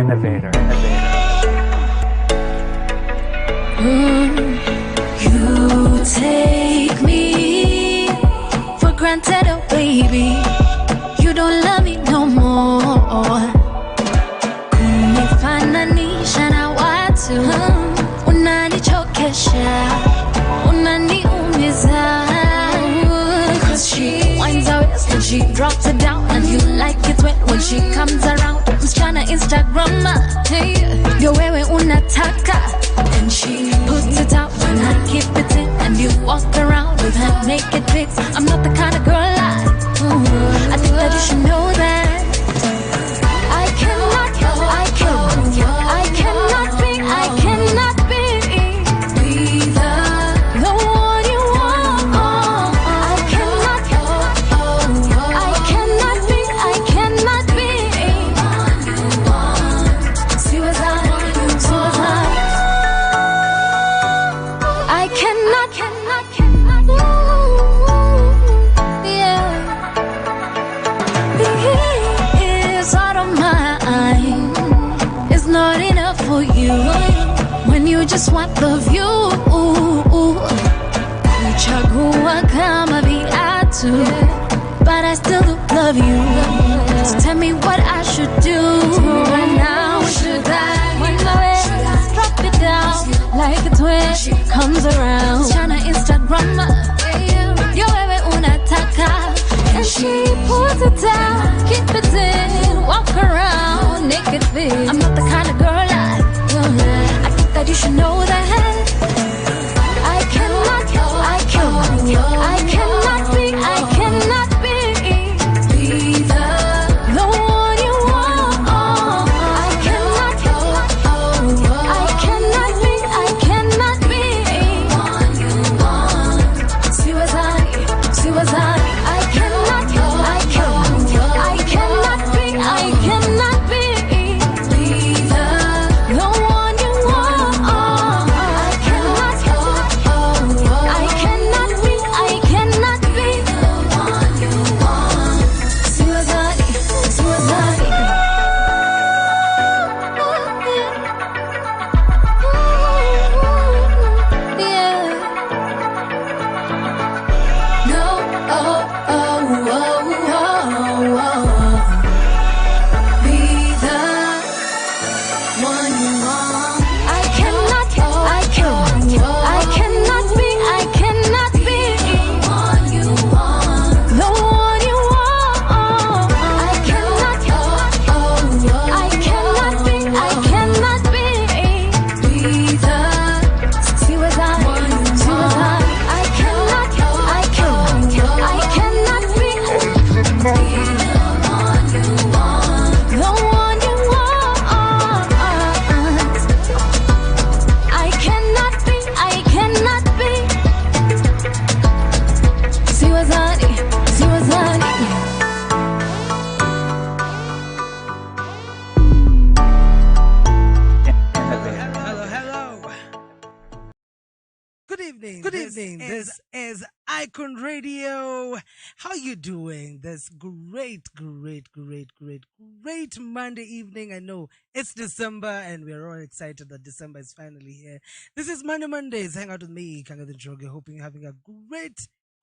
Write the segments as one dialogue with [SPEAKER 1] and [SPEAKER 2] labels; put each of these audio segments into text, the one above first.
[SPEAKER 1] Innovator.
[SPEAKER 2] You take me for granted, oh baby. You don't love me no more. Kunifananisha na watu, unanichokesha, unaniumiza. Cause she winds her waist and she drops it down, and you like it when she comes around. Msichana Instagrammer, hey, yo wewe unataka, and she puts it out when I keep it in, and you walk around with her naked pics. I'm not the kind of girl I think that you should know that I cannot be the one you want. I cannot be see what's I cannot out of mind. It's not enough for you when you just want the view. Kuchagua kama viatu, but I still do love you. So tell me what I should do right now. Should I drop it down like a twin? She comes around, China Instagrammer, yo wewe unataka. And she pulls it down, keep it in, walk around, naked fit. I'm not the kind of girl I think that you should know that I cannot be the one you want. I cannot be one you want. See what's I cannot be the one you want. I cannot be the one you want. See what's yeah. No, be the one you want. I cannot be the one you want. The one you want. I cannot be the see what's I cannot be the one you want. The one you want. I cannot be see what's
[SPEAKER 3] Hello. Good evening. This is Icon Radio. How you doing? This great Monday evening. I know it's December and we're all excited that December is finally here. This is Mondays. Hang out with me, Kang'Ethe Njoroge. Hoping you're having a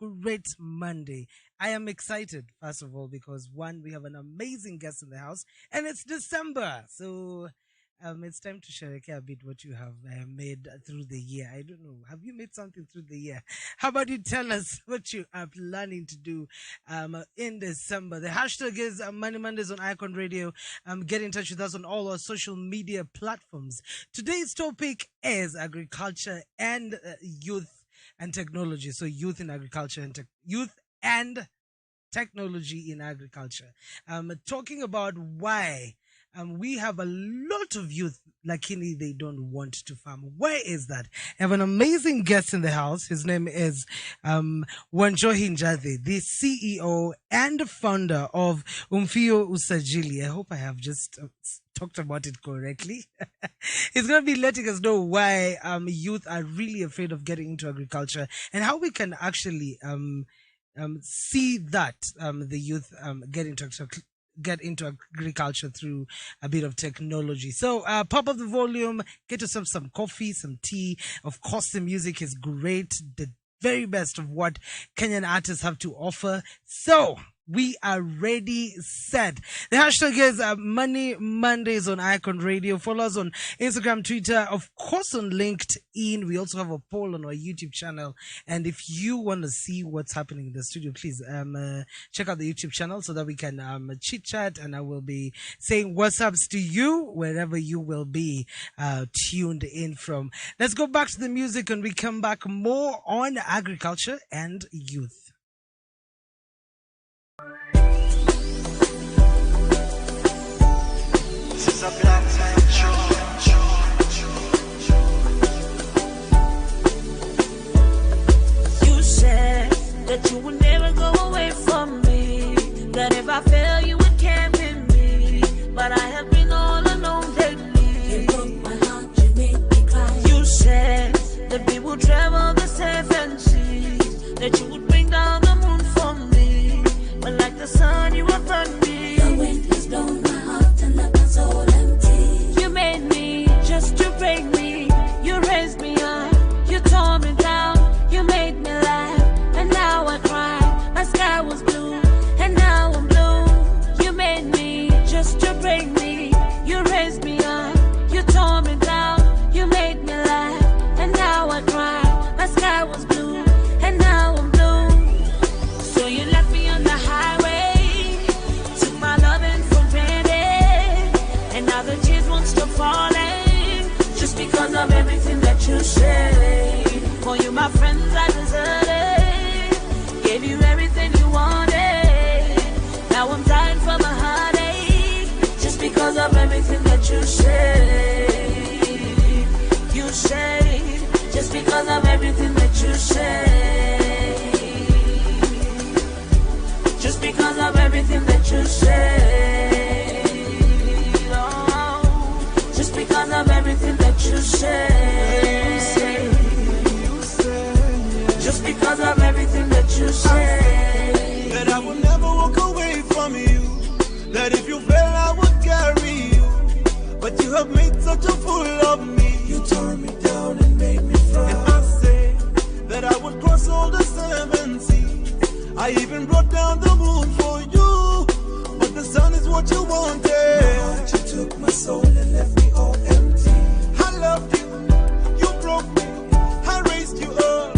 [SPEAKER 3] great Monday. I am excited, first of all, because one, we have an amazing guest in the house and it's December. So it's time to share a bit what you have made through the year. I don't know. Have you made something through the year? How about you tell us what you are planning to do in December? The hashtag is Money Mondays on Icon Radio. Get in touch with us on all our social media platforms. Today's topic is agriculture and youth and technology. So youth in agriculture and youth and technology in agriculture. Talking about why we have a lot of youth, lakini they don't want to farm. Why is that? I have an amazing guest in the house. His name is Wanjohi Njathi, the CEO and founder of Umfio Usajili. I hope I have just talked about it correctly. He's going to be letting us know why youth are really afraid of getting into agriculture and how we can actually see that the youth get into get into agriculture through a bit of technology. So pop up the volume, get yourself some coffee, some tea. Of course, the music is great. The very best of what Kenyan artists have to offer. So we are ready, set. The hashtag is Money Mondays on Icon Radio. Follow us on Instagram, Twitter, of course on LinkedIn. We also have a poll on our YouTube channel. And if you want to see what's happening in the studio, please check out the YouTube channel so that we can chit chat. And I will be saying what's ups to you wherever you will be tuned in from. Let's go back to the music and we come back more on agriculture and youth.
[SPEAKER 2] You said that you would never go away from me, that if I fail you would carry me, but I have been all alone lately. You broke my heart, you made me cry. You said that we would travel the seven seas, that you would bring down the moon for me, but like the sun you have burned me. The wind has blown my heart and left my soul empty. You made me just to break me. You raised me up, you tore me down. You made me laugh, and now I cry. My sky was blue, and now I'm blue. You made me just to break me. You raised me up, you tore me down. You made me laugh, and now I cry. My sky was blue, and now I'm blue. So you left me on the highway, took my loving for granted, and now the tears won't stop falling, just because of everything that you said. For you, my friends, I deserted, gave you everything you wanted. Now I'm dying from a heartache, just because of everything that you said. You said, just because of everything that you said. Just because of everything that you said. Oh, just because of everything that you said. Just because of everything that you said.
[SPEAKER 1] That I will never walk away from you. That if you fail, I would carry you. But you have made such a fool of me. You tore me down and made me fly. And I say that I would cross all the seven seas. I even brought down the moon for you. But the sun is what you wanted. My heart, you took my soul and left me all empty. I loved you, you broke me. I raised you up.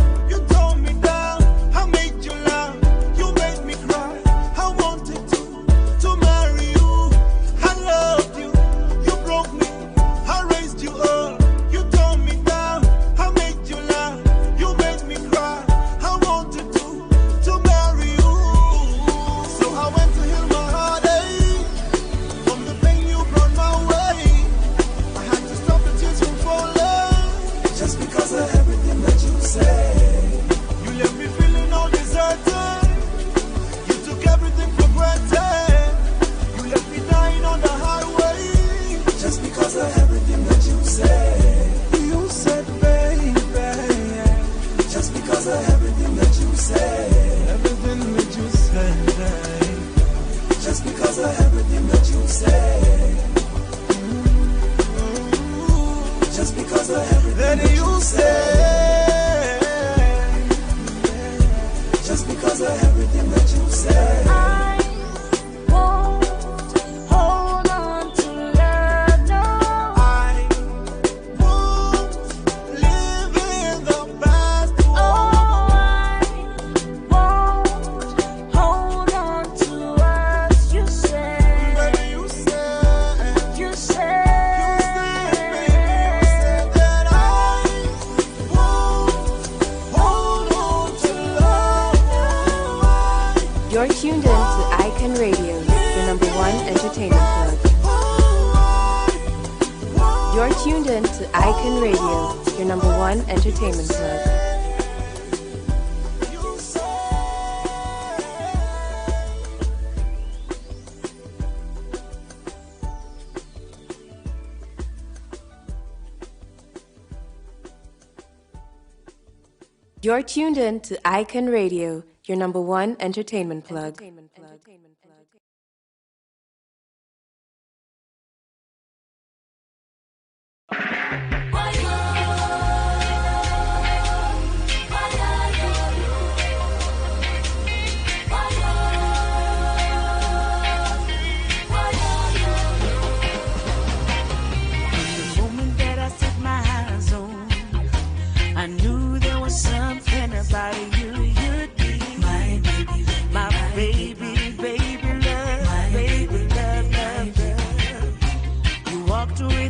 [SPEAKER 4] You're tuned in to Icon Radio, your number one entertainment plug. You're tuned in to Icon Radio, your number one entertainment plug. You're tuned in to Icon Radio, your number one entertainment plug.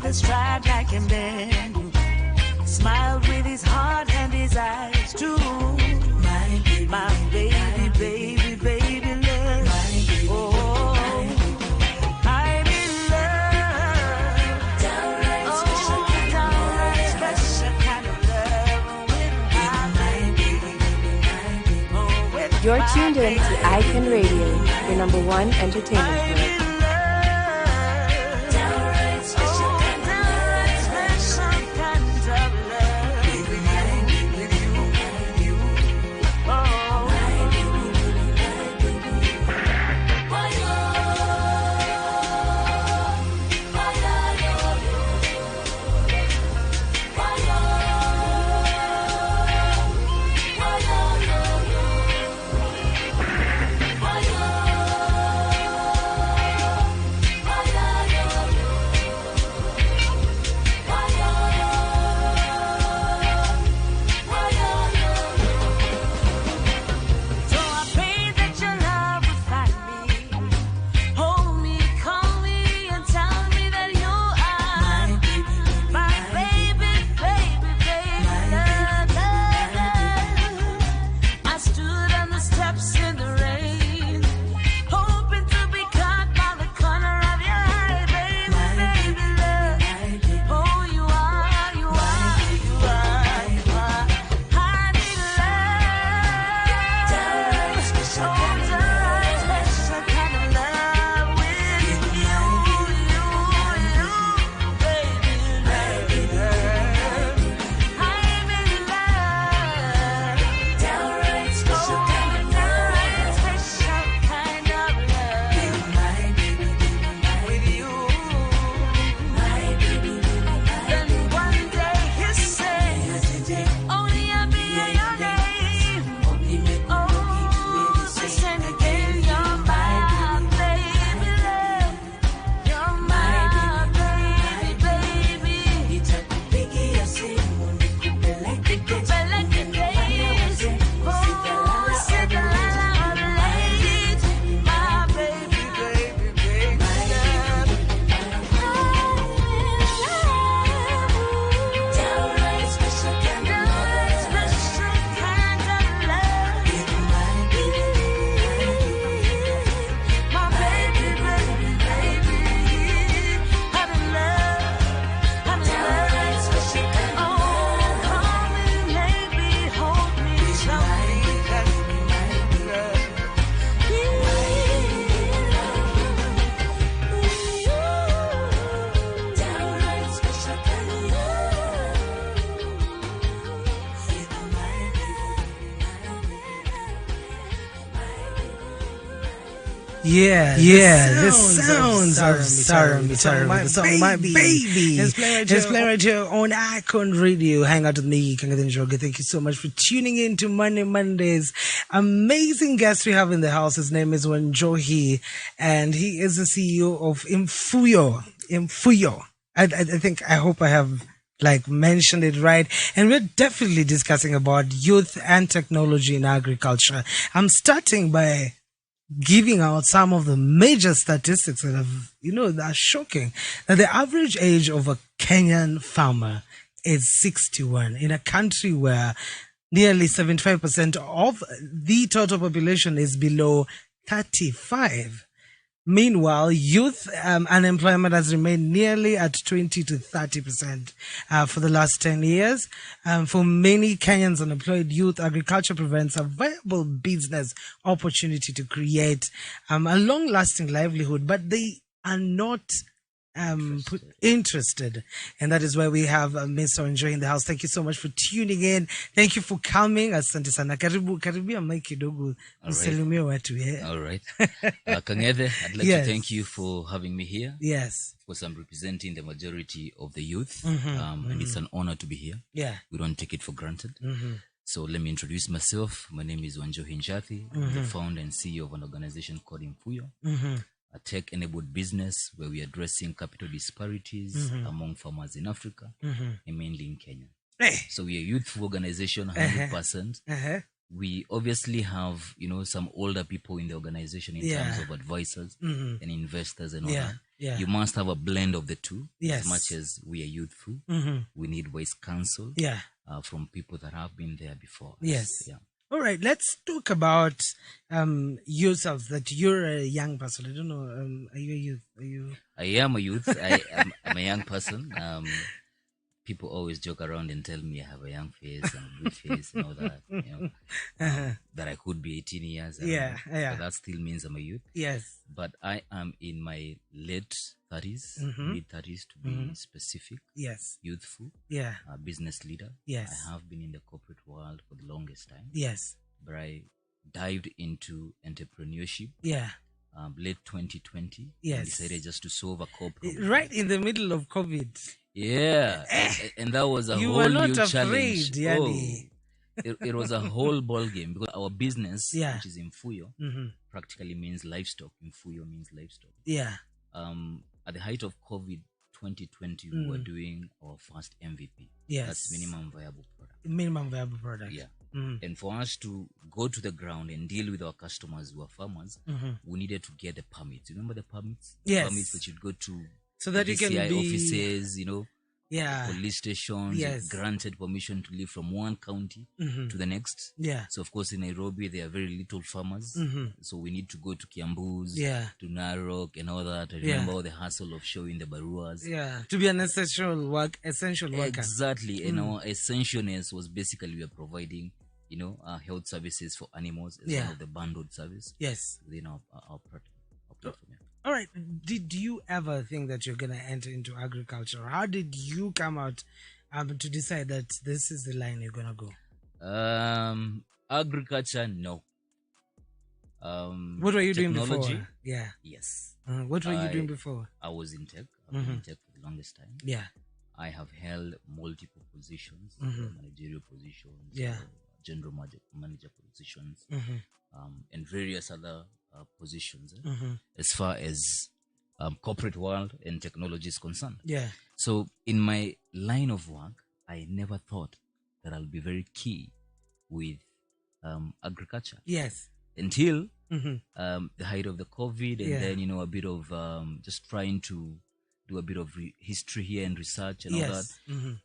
[SPEAKER 1] with a stride like a man. Smiled with his heart and his eyes too. My baby, baby, baby love. Oh, I'm in love. Downright special kind of love with my baby. Oh, with
[SPEAKER 4] You're
[SPEAKER 1] my
[SPEAKER 4] tuned in to
[SPEAKER 1] baby.
[SPEAKER 4] Icon Radio, your number one entertainment
[SPEAKER 1] I'm
[SPEAKER 4] club.
[SPEAKER 1] in love. Downright special kind of love with you. Oh, so I pray that your love will find me. Hold me, call me, and tell me that you are my baby, baby, baby, love. I stood on the steps in the rain, hoping to be caught by the corner of your eye, baby, baby, love. Oh, you are, you are, you are, you are. I need love. Downright special kind of love with you, baby, love. I'm in love. Downright special kind of love. Special kind of love with you. Then one day he said, only I'll be your name. Oh, listen again, you're my baby love. You're my baby, baby. Like the days, oh, sit the light late. My baby, baby, baby love. Downright special kind of love. My baby, baby, baby. I'm in love. I'm in love. Oh, call me, maybe, hold me, tell me that you love. Downright special kind of
[SPEAKER 3] Yeah, the sounds of Sarah Mitara, the song My Baby. It's playing right here on Icon Radio. Hang out with me, Kang'Ethe Njoroge. Thank you so much for tuning in to Mondays. Amazing guest we have in the house. His name is Wanjohi, and he is the CEO of Imfuyo. I hope I have mentioned it right. And we're definitely discussing about youth and technology in agriculture. I'm starting by giving out some of the major statistics that that are shocking. That the average age of a Kenyan farmer is 61 in a country where nearly 75% of the total population is below 35. Meanwhile, youth unemployment has remained nearly at 20 to 30% for the last 10 years. For many Kenyans unemployed youth, agriculture presents a viable business opportunity to create a long-lasting livelihood, but they are not interested. And that is why we have Mr. Wanjohi in the house. Thank you so much for tuning in. Thank you for coming. Asante sana. Karibia mic kidogo. Usalimie watu.
[SPEAKER 5] All right. Kang'Ethe, I'd like to thank you for having me here.
[SPEAKER 3] Yes.
[SPEAKER 5] Of course, I'm representing the majority of the youth. And it's an honor to be here.
[SPEAKER 3] Yeah.
[SPEAKER 5] We don't take it for granted. So let me introduce myself. My name is Wanjohi Njathi. I'm the founder and CEO of an organization called Imfuyo. A tech-enabled business where we are addressing capital disparities among farmers in Africa and mainly in Kenya. So we are a youthful organization, 100%. we obviously have, some older people in the organization in terms of advisors and investors and all that.
[SPEAKER 3] Yeah.
[SPEAKER 5] You must have a blend of the two.
[SPEAKER 3] Yes.
[SPEAKER 5] As much as we are youthful, we need wise counsel from people that have been there before.
[SPEAKER 3] Yes.
[SPEAKER 5] Yeah.
[SPEAKER 3] All right, let's talk about yourself, that you're a young person. I don't know, are you a youth?
[SPEAKER 5] I am a youth. I'm a young person. People always joke around and tell me I have a young face and a good face and all that, that I could be 18 years.
[SPEAKER 3] Yeah.
[SPEAKER 5] But that still means I'm a youth.
[SPEAKER 3] Yes.
[SPEAKER 5] But I am in my late 30s, mid 30s to be specific.
[SPEAKER 3] Yes.
[SPEAKER 5] Youthful.
[SPEAKER 3] Yeah.
[SPEAKER 5] Business leader.
[SPEAKER 3] Yes.
[SPEAKER 5] I have been in the corporate world for the longest time.
[SPEAKER 3] Yes.
[SPEAKER 5] But I dived into entrepreneurship.
[SPEAKER 3] Yeah.
[SPEAKER 5] Late 2020.
[SPEAKER 3] Yes.
[SPEAKER 5] And decided just to solve a core problem.
[SPEAKER 3] Right in the middle of COVID.
[SPEAKER 5] Yeah, and that was a
[SPEAKER 3] You
[SPEAKER 5] whole
[SPEAKER 3] were not
[SPEAKER 5] new
[SPEAKER 3] afraid,
[SPEAKER 5] challenge.
[SPEAKER 3] Yani.
[SPEAKER 5] It was a whole ball game because our business,
[SPEAKER 3] Yeah.
[SPEAKER 5] which is in Fuyo, practically means livestock. In Fuyo means livestock.
[SPEAKER 3] Yeah.
[SPEAKER 5] At the height of COVID 2020, we were doing our first MVP.
[SPEAKER 3] Yes.
[SPEAKER 5] That's minimum viable product.
[SPEAKER 3] Minimum viable product.
[SPEAKER 5] Yeah. And for us to go to the ground and deal with our customers who are farmers, we needed to get the permits. Remember the permits?
[SPEAKER 3] Yes.
[SPEAKER 5] Permits that you'd go to
[SPEAKER 3] So that you can
[SPEAKER 5] DCI
[SPEAKER 3] be
[SPEAKER 5] offices,
[SPEAKER 3] Yeah.
[SPEAKER 5] police stations,
[SPEAKER 3] Yes.
[SPEAKER 5] granted permission to live from one county to the next.
[SPEAKER 3] Yeah.
[SPEAKER 5] So, of course, in Nairobi, there are very little farmers. So, we need to go to Kiambus,
[SPEAKER 3] Yeah.
[SPEAKER 5] to Narok, and all that. I remember all the hassle of showing the baruas.
[SPEAKER 3] Yeah. To be an essential worker.
[SPEAKER 5] Exactly. And our essentialness was basically we are providing, health services for animals as one of the bundled service
[SPEAKER 3] Yes.
[SPEAKER 5] within our platform.
[SPEAKER 3] All right. Did you ever think that you're going to enter into agriculture? How did you come out to decide that this is the line you're going to go?
[SPEAKER 5] Agriculture, no.
[SPEAKER 3] What were you doing
[SPEAKER 5] technology?
[SPEAKER 3] before? Yeah.
[SPEAKER 5] Yes.
[SPEAKER 3] What were you doing before?
[SPEAKER 5] I was in tech. I've been in tech for the longest time.
[SPEAKER 3] Yeah.
[SPEAKER 5] I have held multiple positions, managerial positions,
[SPEAKER 3] Yeah.
[SPEAKER 5] general manager positions, and various other positions as far as corporate world and technology is concerned.
[SPEAKER 3] Yeah.
[SPEAKER 5] So in my line of work, I never thought that I'll be very key with agriculture.
[SPEAKER 3] Yes.
[SPEAKER 5] Until the height of the COVID, and then a bit of just trying to do a bit of history here and research and all that.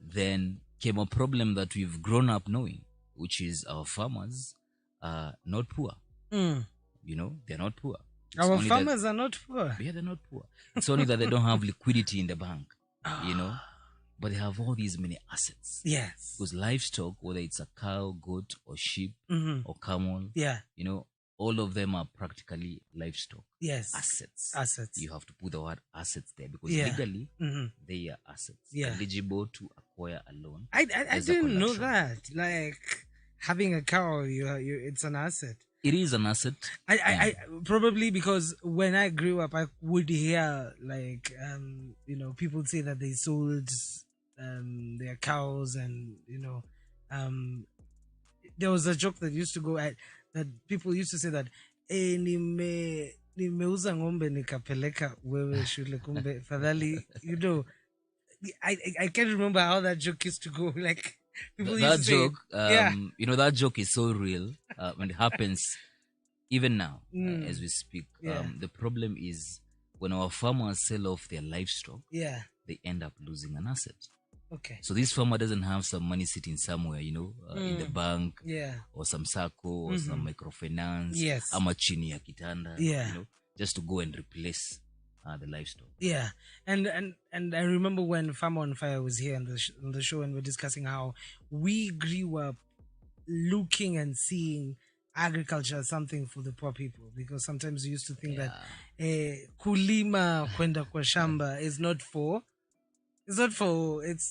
[SPEAKER 5] Then came a problem that we've grown up knowing, which is our farmers are not poor. They're not poor. It's
[SPEAKER 3] Our
[SPEAKER 5] only
[SPEAKER 3] farmers are not poor.
[SPEAKER 5] Yeah, they're not poor. It's only that they don't have liquidity in the bank, but they have all these many assets.
[SPEAKER 3] Yes.
[SPEAKER 5] Because livestock, whether it's a cow, goat, or sheep, or camel,
[SPEAKER 3] Yeah.
[SPEAKER 5] all of them are practically livestock.
[SPEAKER 3] Yes.
[SPEAKER 5] Assets. You have to put the word assets there because
[SPEAKER 3] Yeah.
[SPEAKER 5] legally they are assets.
[SPEAKER 3] Yeah.
[SPEAKER 5] Eligible to acquire a loan.
[SPEAKER 3] I
[SPEAKER 5] as a
[SPEAKER 3] didn't know
[SPEAKER 5] collateral.
[SPEAKER 3] that. Like having a cow, it's an asset.
[SPEAKER 5] It is an asset.
[SPEAKER 3] I probably because when I grew up, I would hear like people say that they sold their cows, and there was a joke that used to go at that people used to say that nimeuza ng'ombe nikapeleka wewe shule kumbe fadhali I can't remember how that joke used to go. Like people
[SPEAKER 5] that
[SPEAKER 3] used to
[SPEAKER 5] joke,
[SPEAKER 3] say,
[SPEAKER 5] that joke is so real when it happens even now as we speak.
[SPEAKER 3] Yeah.
[SPEAKER 5] The problem is when our farmers sell off their livestock,
[SPEAKER 3] yeah.
[SPEAKER 5] they end up losing an asset.
[SPEAKER 3] Okay.
[SPEAKER 5] So this farmer doesn't have some money sitting somewhere, in the bank,
[SPEAKER 3] Yeah.
[SPEAKER 5] or some SACCO or some microfinance,
[SPEAKER 3] Yes.
[SPEAKER 5] ama chini ya kitanda,
[SPEAKER 3] Yeah.
[SPEAKER 5] just to go and replace the livestock.
[SPEAKER 3] Yeah, and I remember when Farmer on Fire was here on the show, and we're discussing how we grew up looking and seeing agriculture as something for the poor people, because sometimes we used to think that kulima kwenda kwa shamba is not for it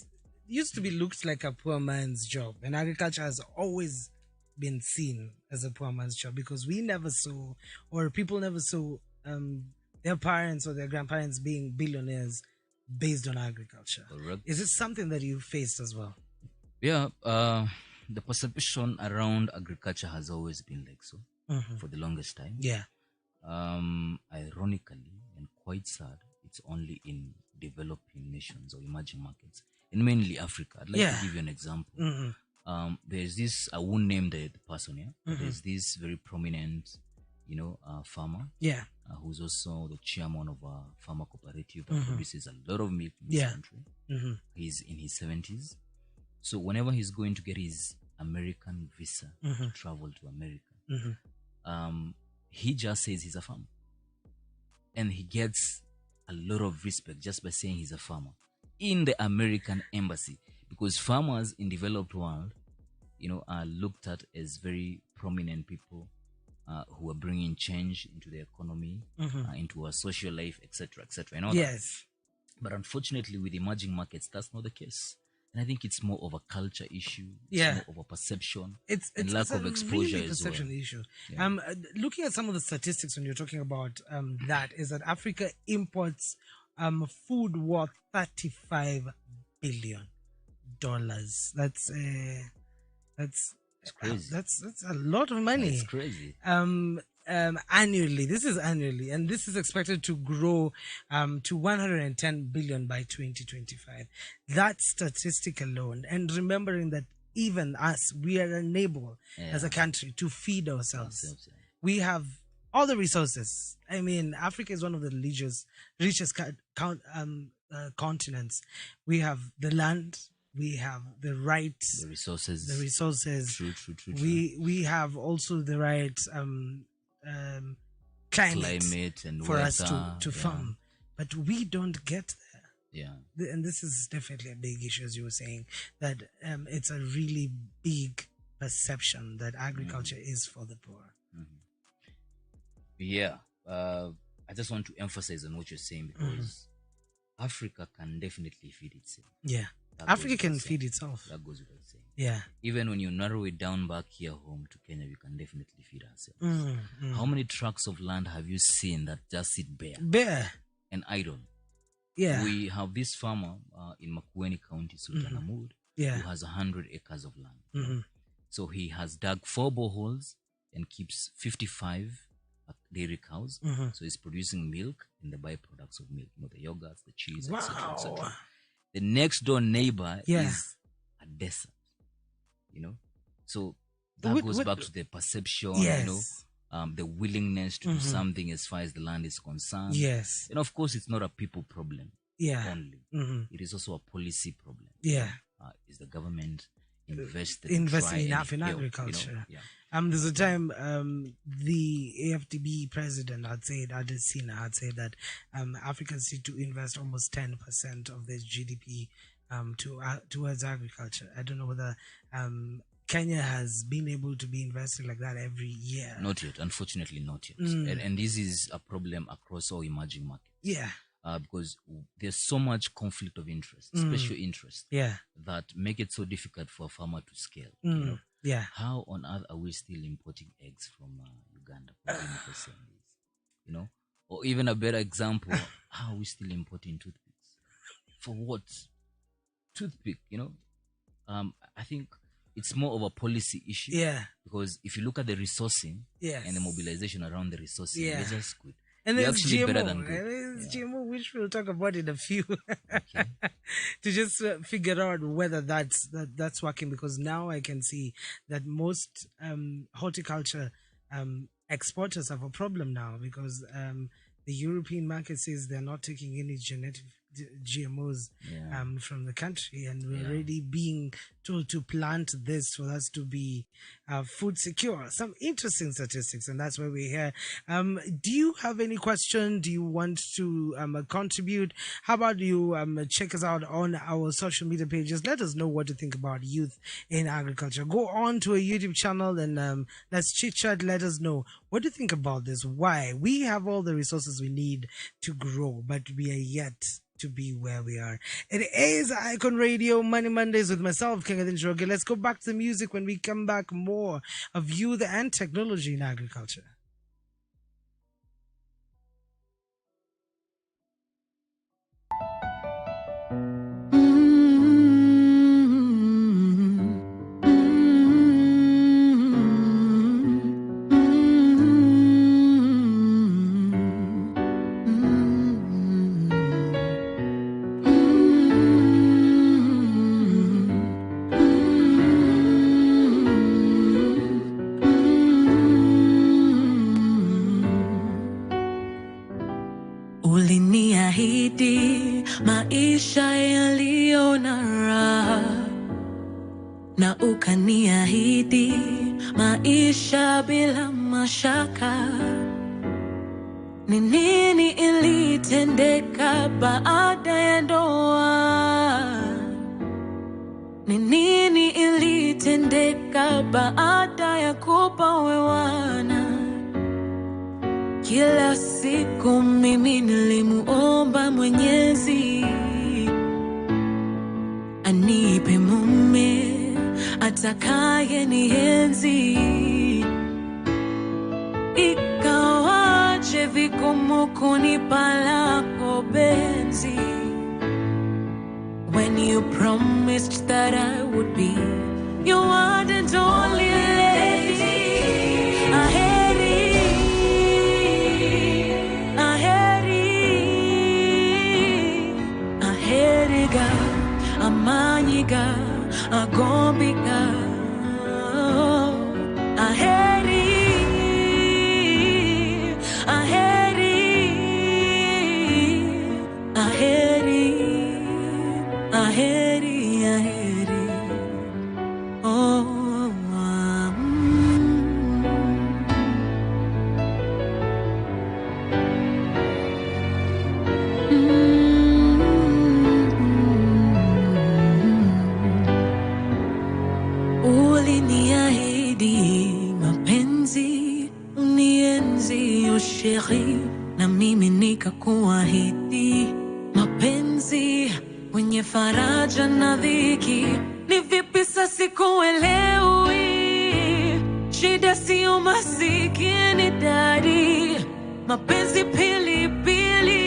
[SPEAKER 3] used to be looked like a poor man's job, and agriculture has always been seen as a poor man's job because we never saw, or people never saw their parents or their grandparents being billionaires based on agriculture.
[SPEAKER 5] Correct.
[SPEAKER 3] Is it something that you faced as well?
[SPEAKER 5] Yeah, the perception around agriculture has always been like so for the longest time.
[SPEAKER 3] Yeah.
[SPEAKER 5] Ironically and quite sad, it's only in developing nations or emerging markets, and mainly Africa. I'd like to give you an example. there's this, I won't name the person here, but there's this very prominent, farmer
[SPEAKER 3] Yeah.
[SPEAKER 5] who's also the chairman of a farmer cooperative that produces a lot of milk in this
[SPEAKER 3] Yeah.
[SPEAKER 5] country. He's in his 70s. So whenever he's going to get his American visa to travel to America, he just says he's a farmer. And he gets a lot of respect just by saying he's a farmer in the American embassy, because farmers in developed world, are looked at as very prominent people who are bringing change into the economy, into our social life, etc., etc.
[SPEAKER 3] Yes.
[SPEAKER 5] But unfortunately, with emerging markets, that's not the case. And I think it's more of a culture issue.
[SPEAKER 3] Yeah.
[SPEAKER 5] It's more of a perception.
[SPEAKER 3] It's
[SPEAKER 5] lack
[SPEAKER 3] a
[SPEAKER 5] of exposure
[SPEAKER 3] really
[SPEAKER 5] as well.
[SPEAKER 3] perception issue.
[SPEAKER 5] Yeah.
[SPEAKER 3] Looking at some of the statistics when you're talking about that, is that Africa imports food worth $35 billion. That's
[SPEAKER 5] crazy.
[SPEAKER 3] That's a lot of money.
[SPEAKER 5] It's crazy.
[SPEAKER 3] Annually. This is annually, and this is expected to grow to 110 billion by 2025. That statistic alone, and remembering that even us, we are unable as a country to feed ourselves. We have all the resources. I mean, Africa is one of the richest continents. We have the land. We have the rights,
[SPEAKER 5] the resources.
[SPEAKER 3] True.
[SPEAKER 5] We
[SPEAKER 3] have also the right climate
[SPEAKER 5] and
[SPEAKER 3] for
[SPEAKER 5] weather,
[SPEAKER 3] us to farm, but we don't get there.
[SPEAKER 5] Yeah,
[SPEAKER 3] And this is definitely a big issue, as you were saying, that it's a really big perception that agriculture is for the poor.
[SPEAKER 5] Yeah, I just want to emphasize on what you're saying, because Africa can definitely feed itself.
[SPEAKER 3] Yeah. Africa can feed itself.
[SPEAKER 5] That goes without saying.
[SPEAKER 3] Yeah.
[SPEAKER 5] Even when you narrow it down back here home to Kenya, we can definitely feed ourselves. How many tracts of land have you seen that just sit bare and idle?
[SPEAKER 3] Yeah.
[SPEAKER 5] We have this farmer in Makueni County, Sultan Ahmud, who has 100 acres of land. So he has dug 4 boreholes and keeps 55 dairy cows. So he's producing milk and the byproducts of milk, the yogurts, the cheese, etc., etc. The next door neighbor is a desert, So that goes back to the perception, the willingness to do something as far as the land is concerned.
[SPEAKER 3] Yes.
[SPEAKER 5] And of course, it's not a people problem only. It is also a policy problem.
[SPEAKER 3] Yeah.
[SPEAKER 5] Is the government investing
[SPEAKER 3] enough in agriculture? There's a time the AFDB president had said, Adesina had said that Africans need to invest almost 10% of their GDP towards agriculture. I don't know whether Kenya has been able to be investing like that every year.
[SPEAKER 5] Not yet, unfortunately, not yet. And this is a problem across all emerging markets.
[SPEAKER 3] Yeah.
[SPEAKER 5] Because there's so much conflict of interest, special interest, that make it so difficult for a farmer to scale.
[SPEAKER 3] Yeah.
[SPEAKER 5] How on earth are we still importing eggs from Uganda? Or even a better example, how are we still importing toothpicks? For what? Toothpick, I think it's more of a policy issue.
[SPEAKER 3] Yeah.
[SPEAKER 5] Because if you look at the resourcing and the mobilization around the resourcing, they're just good.
[SPEAKER 3] And there's
[SPEAKER 5] actually
[SPEAKER 3] GMO.
[SPEAKER 5] Better than good.
[SPEAKER 3] There's GMO, which we'll talk about in a few, to just figure out whether that's working. Because now I can see that most horticulture exporters have a problem now, because the European market says they're not taking any genetic GMOs from the country, and we're already being told to plant this for us to be food secure. Some interesting statistics, and that's why we're here. Do you have any question? Do you want to contribute? How about you check us out on our social media pages? Let us know what you think about youth in agriculture. Go on to a YouTube channel and let's chit chat. Let us know what do you think about this. Why we have all the resources we need to grow, but we are yet to be where we are. It is Icon Radio, Money Mondays with myself, Kang'Ethe Njoroge. Let's go back to the music. When we come back, more of youth and technology in agriculture.
[SPEAKER 6] Uliniahidi maisha yaliyo na raha, na ukaniahidi maisha bila mashaka. Ni nini ilitendeka baada ya ndoa? Ni nini ilitendeka baada ya kupowewana? Kila siku mimi nilimuomba Mwenyezi anipe mume atakaye nienzi. Ikawaje vigumu kunipa lako penzi, when you promised that I would be your one and only lady. Aheriga, amanyiga, agombiga. Aheri, aheri, aheri, aheri, aheri. Oh, uliniahidi mapenzi unienzi, oh sheri, na mimi nikakuahidi mapenzi wenye faraja na dhiki. Ni vipi sasa sikuelewi? Shida sio masikini dadi, mapenzi pilipili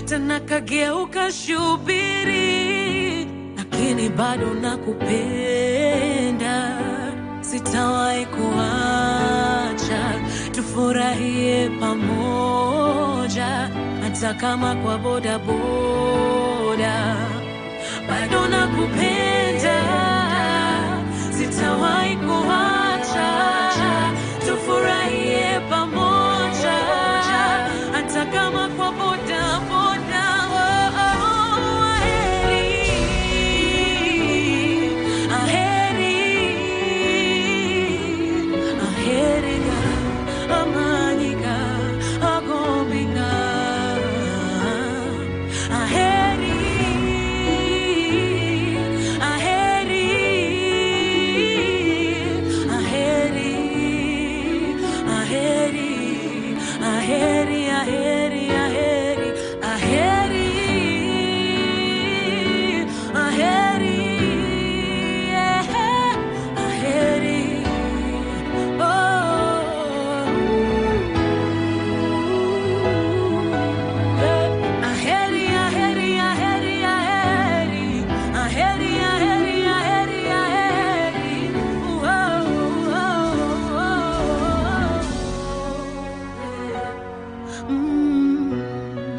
[SPEAKER 6] tena kageuka shubiri, lakini bado nakupenda. Sitawahi kuacha, tufurahie pamoja, hata kama kwa boda boda. Bado nakupenda, sitawahi kuacha, tufurahie pamoja, hata kama kwa boda boda.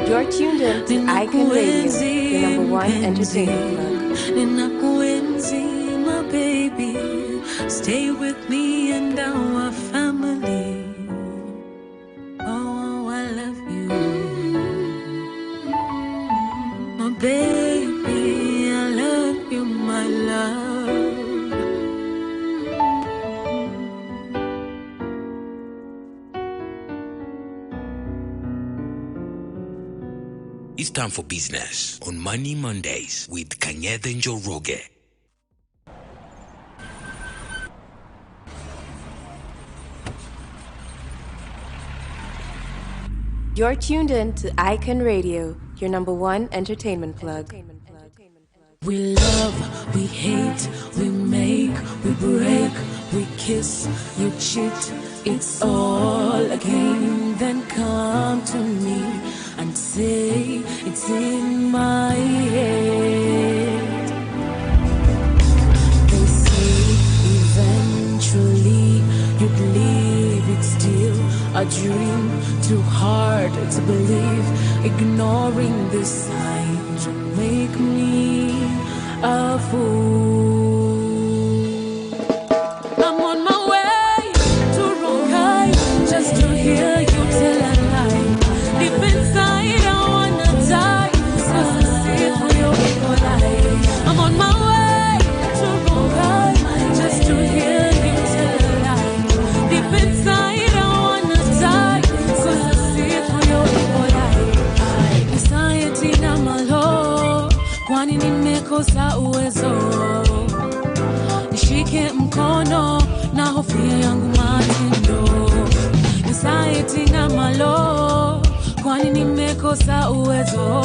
[SPEAKER 4] You're tuned in to Icon Radio, the number one entertainment plug.
[SPEAKER 6] Ninakuenzi, my baby. Stay with me and our family. Oh, I love you, my baby. I love you, my love.
[SPEAKER 7] It's time for business on Money Mondays with Kang'Ethe and Njoroge.
[SPEAKER 4] You're tuned in to Icon Radio, your number one entertainment plug.
[SPEAKER 6] We love, we hate, we make, we break, we kiss, you cheat, it's all a game. Then come to me and say it's in my head. They say eventually you'd leave, it's still a dream, too hard to believe. Ignoring this sign to make me a fool. I'm on my way to Rongai just to hear you tell a lie. Deep inside I kwani nimekosa uwezo. Nishike mkono na hofia yangu matendo, anxiety na malo, kwani nimekosa uwezo.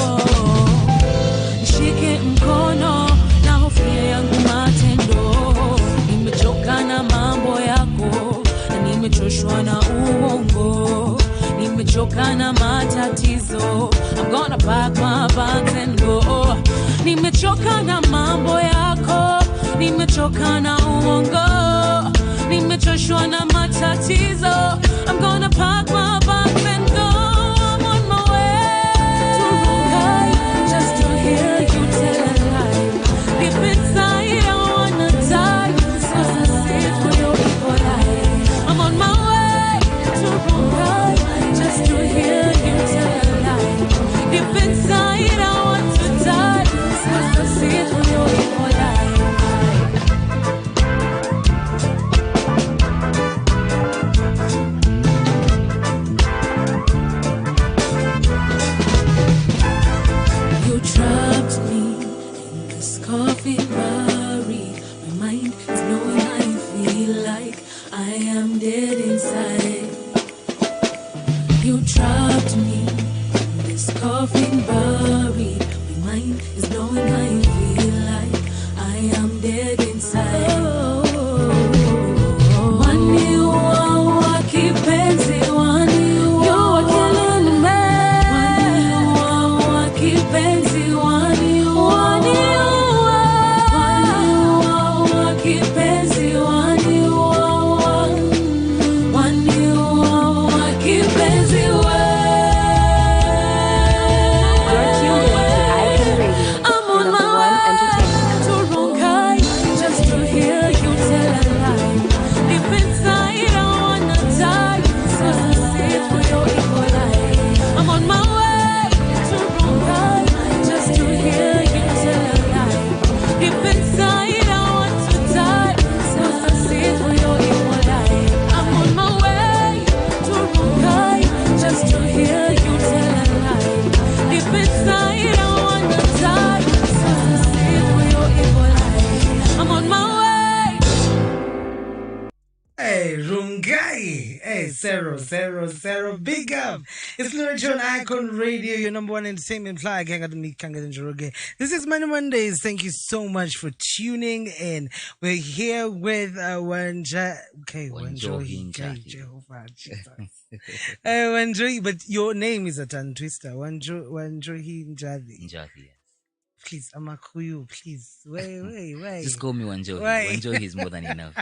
[SPEAKER 6] Nishike mkono na hofia yangu matendo, nimechoka na mambo yako na nimechoshwa na uongo, nimechoka na matatizo. I'm gonna pack my bags and go. Nimechoka na mambo yako, nimechoka na uongo, nimechoshwa na matatizo. I'm gonna pack my bags and go. I'm on my way to Rongai, just to hear you tell a lie. Deep inside I wanna die, 'cause I see it for your evil eye. I'm on my way to Rongai, just to hear you tell a lie. Deep inside I want to die, 'cause I see it for your evil eye. You trapped me in this coffee barry. My mind is knowing I feel like I am dead inside. You trapped me in this coffee barry. My mind is knowing I feel like I am dead inside. Wani wa kipenzi, wani you are killing me. Wani wa kipenzi, wani wa kipenzi, wani wa kipenzi we.
[SPEAKER 4] You're tuned in to Icon Radio,
[SPEAKER 6] I'm
[SPEAKER 4] your
[SPEAKER 6] on
[SPEAKER 4] number
[SPEAKER 6] my
[SPEAKER 4] one
[SPEAKER 6] way
[SPEAKER 4] entertainment
[SPEAKER 6] to
[SPEAKER 4] channel.
[SPEAKER 6] Rongai, just to hear you tell a lie. Deep inside I wanna die, 'cause I see it for your evil eye. I'm on my way to Rongai, just to hear you tell a lie. Deep inside I want to die, 'cause I see it for your evil eye. I'm on my way to Rongai, just to hear you tell a lie. Deep inside I wanna die, 'cause I see it for your evil eye. I'm on my way.
[SPEAKER 3] Hey, Rungai. Hey, Zero, big up. It's Lyrical on Icon Radio, your number one entertainment flag. Hang out with me, Kang'Ethe Njoroge. This is Money Mondays. Thank you so much for tuning in. We're here with Wanjohi.
[SPEAKER 5] Wanjohi, Njathi.
[SPEAKER 3] Jehovah, Jesus. Wanjohi, but your name is a tongue twister. Wanjohi Njathi.
[SPEAKER 5] Njathi, yes.
[SPEAKER 3] Please, Amakuyu, please. Wait.
[SPEAKER 5] Just call me Wanjohi.
[SPEAKER 3] Why?
[SPEAKER 5] Wanjohi is more than enough.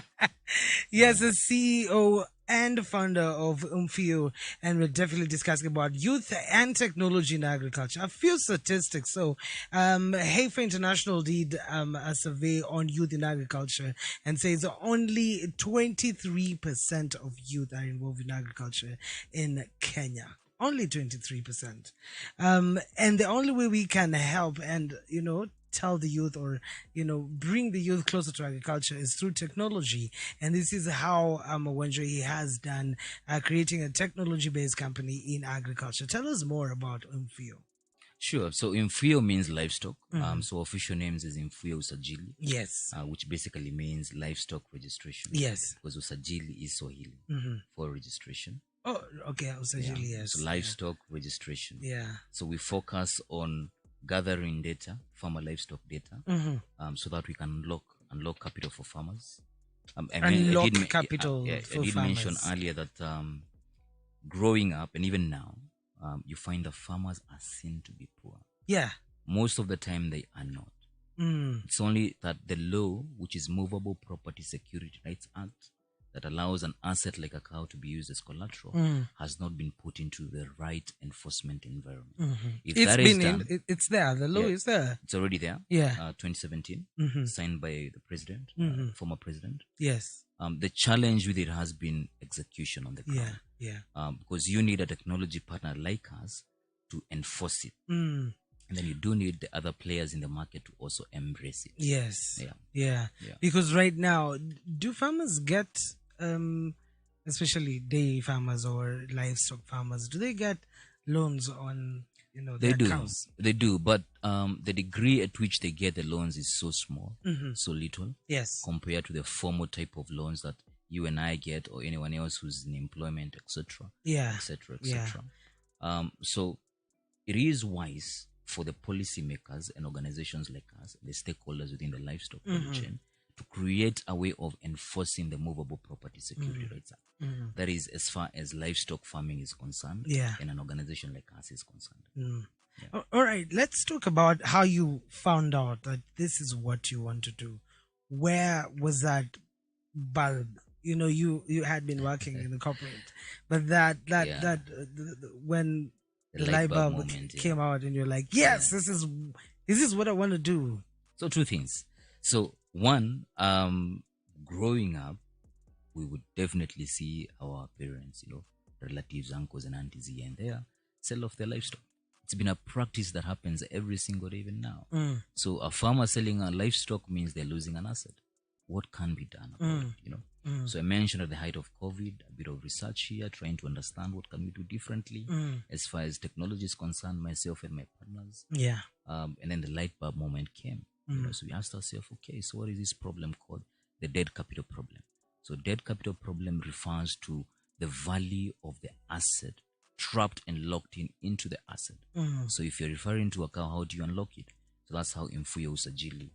[SPEAKER 3] Yes, the CEO and founder of Umfio, and we're definitely discussing about youth and technology in agriculture. A few statistics. So, Heifer International did a survey on youth in agriculture and says only 23% of youth are involved in agriculture in Kenya. Only 23%. And the only way we can help and, tell the youth or, bring the youth closer to agriculture is through technology. And this is how Wanjohi has done, creating a technology-based company in agriculture. Tell us more about Umfio.
[SPEAKER 5] Sure. So Imfuyo means livestock. So official names is Imfuyo Usajili.
[SPEAKER 3] Yes.
[SPEAKER 5] Which basically means livestock registration.
[SPEAKER 3] Yes.
[SPEAKER 5] Because Usajili is Swahili for registration.
[SPEAKER 3] Oh, okay. Usajili, yes.
[SPEAKER 5] So livestock registration.
[SPEAKER 3] Yeah.
[SPEAKER 5] So we focus on gathering data, farmer livestock data, so that we can unlock capital for farmers.
[SPEAKER 3] Unlock capital
[SPEAKER 5] I
[SPEAKER 3] for
[SPEAKER 5] did
[SPEAKER 3] farmers.
[SPEAKER 5] mention earlier that growing up and even now, you find that farmers are seen to be poor.
[SPEAKER 3] Yeah.
[SPEAKER 5] Most of the time they are not. It's only that the law, which is Movable Property Security Rights Act, that allows an asset like a cow to be used as collateral, has not been put into the right enforcement environment. If
[SPEAKER 3] It's
[SPEAKER 5] that
[SPEAKER 3] been
[SPEAKER 5] is done,
[SPEAKER 3] it's there. The law
[SPEAKER 5] Yeah.
[SPEAKER 3] is there.
[SPEAKER 5] it's already there.
[SPEAKER 3] Yeah.
[SPEAKER 5] 2017, signed by the president, former president.
[SPEAKER 3] Yes.
[SPEAKER 5] The challenge with it has been execution on the
[SPEAKER 3] Yeah.
[SPEAKER 5] ground.
[SPEAKER 3] Yeah.
[SPEAKER 5] Because you need a technology partner like us to enforce it. And then you do need the other players in the market to also embrace it.
[SPEAKER 3] Yes.
[SPEAKER 5] Yeah.
[SPEAKER 3] Yeah.
[SPEAKER 5] Yeah.
[SPEAKER 3] Because right now, do farmers get, especially dairy farmers or livestock farmers, do they get loans on
[SPEAKER 5] They
[SPEAKER 3] their
[SPEAKER 5] do.
[SPEAKER 3] cows.
[SPEAKER 5] They do. But the degree at which they get the loans is so small, so little,
[SPEAKER 3] Yes.
[SPEAKER 5] compared to the formal type of loans that you and I get, or anyone else who's in employment, etc.,
[SPEAKER 3] Yeah.
[SPEAKER 5] etc.,
[SPEAKER 3] Yeah.
[SPEAKER 5] etc. So it is wise for the policymakers and organizations like us, the stakeholders within the livestock value chain, to create a way of enforcing the Movable Property Security Rights Act. That is, as far as livestock farming is concerned,
[SPEAKER 3] Yeah.
[SPEAKER 5] and an organization like us is concerned.
[SPEAKER 3] All right, let's talk about how you found out that this is what you want to do. Where was that bulb? You had been working in the corporate, but when the light bulb
[SPEAKER 5] moment,
[SPEAKER 3] came out, and you're like, yes, this is what I want to do.
[SPEAKER 5] So two things. So one, growing up, we would definitely see our parents, relatives, uncles and aunties here and there, sell off their livestock. It's been a practice that happens every single day even now. So a farmer selling a livestock means they're losing an asset. What can be done about it, So I mentioned at the height of COVID, a bit of research here, trying to understand what can we do differently as far as technology is concerned, myself and my partners.
[SPEAKER 3] Yeah.
[SPEAKER 5] And then the light bulb moment came. So we asked ourselves, okay, so what is this problem called? The dead capital problem. So dead capital problem refers to the value of the asset trapped and locked into the asset. So if you're referring to a cow, how do you unlock it? So that's how Imfuyo Usajili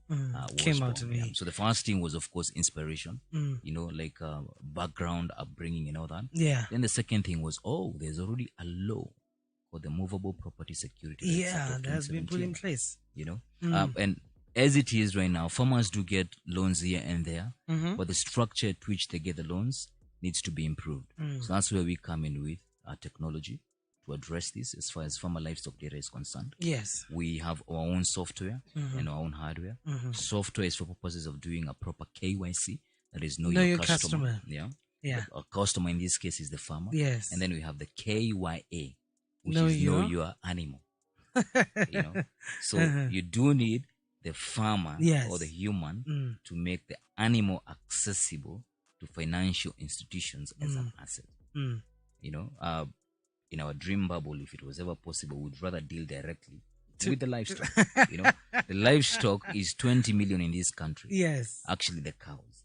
[SPEAKER 3] came out
[SPEAKER 5] born.
[SPEAKER 3] to me.
[SPEAKER 5] So the first thing was, of course, inspiration, like background, upbringing and all that.
[SPEAKER 3] Yeah.
[SPEAKER 5] Then the second thing was, there's already a law called the Movable Property Security Rights Act of
[SPEAKER 3] that has been put in
[SPEAKER 5] 2017,
[SPEAKER 3] place.
[SPEAKER 5] And as it is right now, farmers do get loans here and there, but the structure at which they get the loans needs to be improved. So that's where we come in with our technology to address this as far as farmer livestock data is concerned.
[SPEAKER 3] Yes.
[SPEAKER 5] We have our own software and our own hardware. Software is for purposes of doing a proper KYC, that is know your customer. Yeah. But our customer in this case is the farmer.
[SPEAKER 3] Yes.
[SPEAKER 5] And then we have the KYA, which
[SPEAKER 3] Know
[SPEAKER 5] is know
[SPEAKER 3] your-
[SPEAKER 5] your animal. So you do need the farmer or the human to make the animal accessible to financial institutions as an asset. In our dream bubble, if it was ever possible, we'd rather deal directly with the livestock. The livestock is 20 million in this country.
[SPEAKER 3] Yes.
[SPEAKER 5] Actually, the cows.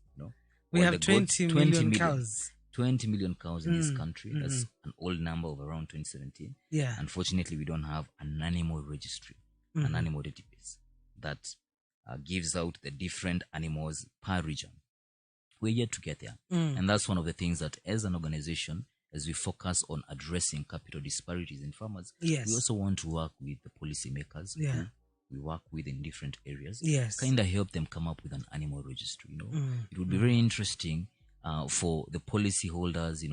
[SPEAKER 3] We
[SPEAKER 5] Well,
[SPEAKER 3] have
[SPEAKER 5] the goats,
[SPEAKER 3] 20 million cows.
[SPEAKER 5] 20 million cows in this country. That's an old number of around 2017.
[SPEAKER 3] Yeah.
[SPEAKER 5] Unfortunately, we don't have an animal registry, an animal database that gives out the different animals per region. We're yet to get there. And that's one of the things that, as an organization, as we focus on addressing capital disparities in farmers, we also want to work with the policymakers who we work with in different areas.
[SPEAKER 3] Yes.
[SPEAKER 5] Kind of help them come up with an animal registry. It would be very interesting for the policyholders,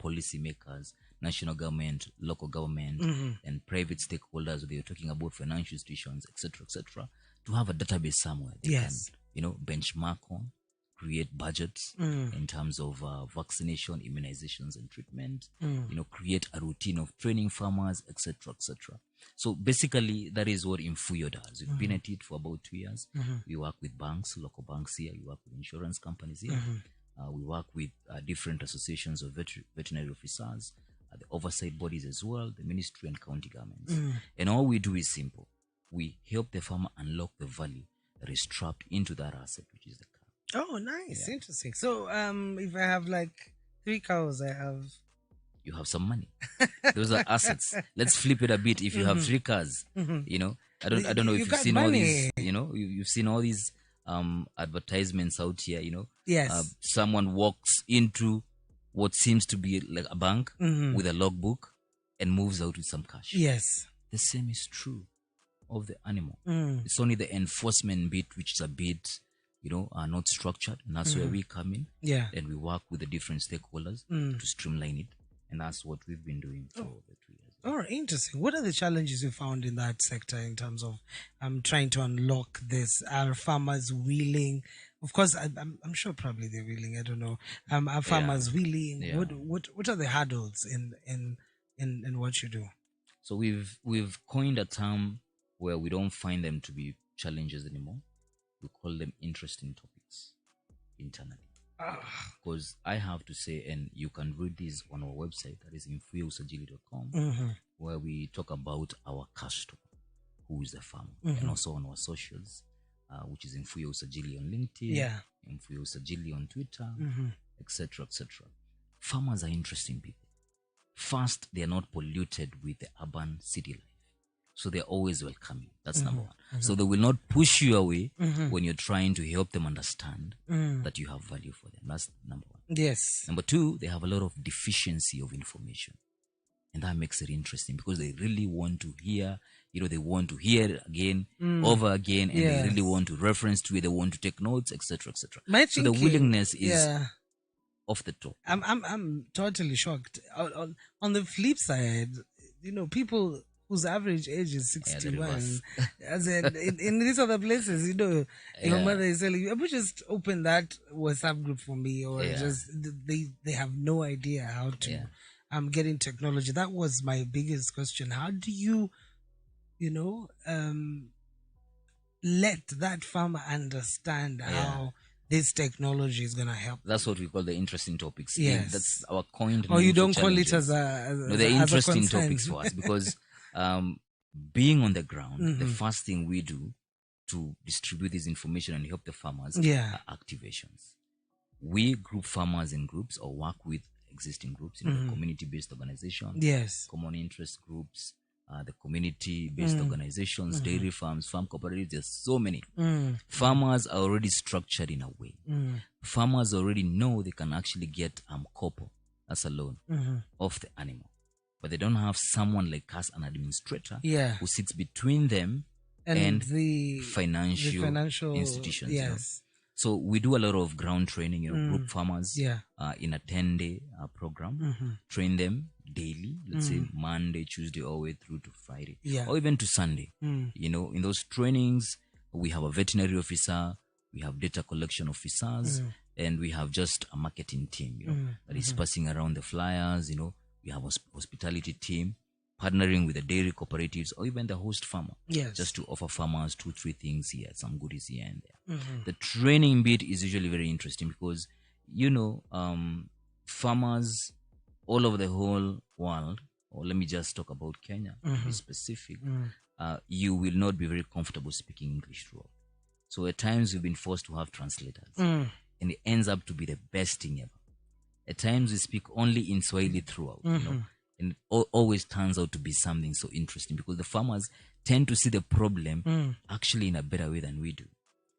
[SPEAKER 5] policymakers, national government, local government, and private stakeholders. They are talking about financial institutions, etc., to have a database somewhere they can, benchmark on, create budgets in terms of vaccination, immunizations, and treatment. Create a routine of training farmers, etc., etc. So basically, that is what Imfuyo does. We've been at it for about 2 years. We work with banks, local banks here. We work with insurance companies here. We work with different associations of veterinary officers, the oversight bodies as well, the ministry and county governments. And all we do is simple. We help the farmer unlock the value that is trapped into that asset, which is the cow.
[SPEAKER 3] Oh, nice. Interesting. So, if I have like 3 cows,
[SPEAKER 5] you have some money. Those are assets. Let's flip it a bit. If you have 3 cars, I don't know if you've seen all these, you've seen all these advertisements out here,
[SPEAKER 3] Yes.
[SPEAKER 5] Someone walks into what seems to be like a bank with a logbook and moves out with some cash.
[SPEAKER 3] Yes.
[SPEAKER 5] The same is true of the animal. It's only the enforcement bit which is a bit, are not structured, and that's where we come in.
[SPEAKER 3] Yeah.
[SPEAKER 5] And we work with the different stakeholders to streamline it, and that's what we've been doing for the 2 years.
[SPEAKER 3] Oh, interesting. What are the challenges you found in that sector in terms of trying to unlock this? Are farmers willing? Of course, I'm sure probably they're willing. I don't know. Are farmers willing?
[SPEAKER 5] Yeah.
[SPEAKER 3] What are the hurdles in what you do?
[SPEAKER 5] So we've coined a term where we don't find them to be challenges anymore. We call them interesting topics internally. Because I have to say, and you can read this on our website, that is infuyousajili.com, where we talk about our customer, who is the farmer, and also on our socials, which is Infuyo Usajili on LinkedIn, Infuyo Usajili on Twitter, etc., etc. Farmers are interesting people. First, they are not polluted with the urban city life. So they're always welcoming. That's number one. So they will not push you away when you're trying to help them understand that you have value for them. That's number one.
[SPEAKER 3] Yes.
[SPEAKER 5] Number two, they have a lot of deficiency of information. And that makes it interesting because they really want to hear, they want to hear it again, over again, and they really want to reference to it. They want to take notes, etc., etc. So the willingness is off the top.
[SPEAKER 3] I'm totally shocked. On the flip side, people whose average age is 61. As in these other places, your mother is telling you, just open that WhatsApp group for me, or just they have no idea how to get in technology. That was my biggest question. How do you, let that farmer understand how this technology is going to help?
[SPEAKER 5] That's what we call the interesting topics.
[SPEAKER 3] Yes.
[SPEAKER 5] That's our coined.
[SPEAKER 3] Or you don't call it as
[SPEAKER 5] they're interesting topics for us because being on the ground, the first thing we do to distribute this information and help the farmers are activations. We group farmers in groups or work with existing groups, community-based organizations, common interest groups, the community-based organizations, dairy farms, farm cooperatives. There's so many. Farmers are already structured in a way. Farmers already know they can actually get copper, that's a loan, of the animal. But they don't have someone like us, an administrator, who sits between them and the financial institutions.
[SPEAKER 3] Yes.
[SPEAKER 5] So we do a lot of ground training, group farmers in a 10-day program, train them daily, let's say Monday, Tuesday, all the way through to Friday, or even to Sunday. In those trainings, we have a veterinary officer, we have data collection officers, and we have just a marketing team, that is passing around the flyers, we have a hospitality team, partnering with the dairy cooperatives or even the host farmer, just to offer farmers 2-3 things here, some goodies here and there. The training bit is usually very interesting because, farmers all over the whole world, or let me just talk about Kenya, to be specific, you will not be very comfortable speaking English throughout. So at times we've been forced to have translators, and it ends up to be the best thing ever. At times we speak only in Swahili throughout, and it always turns out to be something so interesting because the farmers tend to see the problem actually in a better way than we do.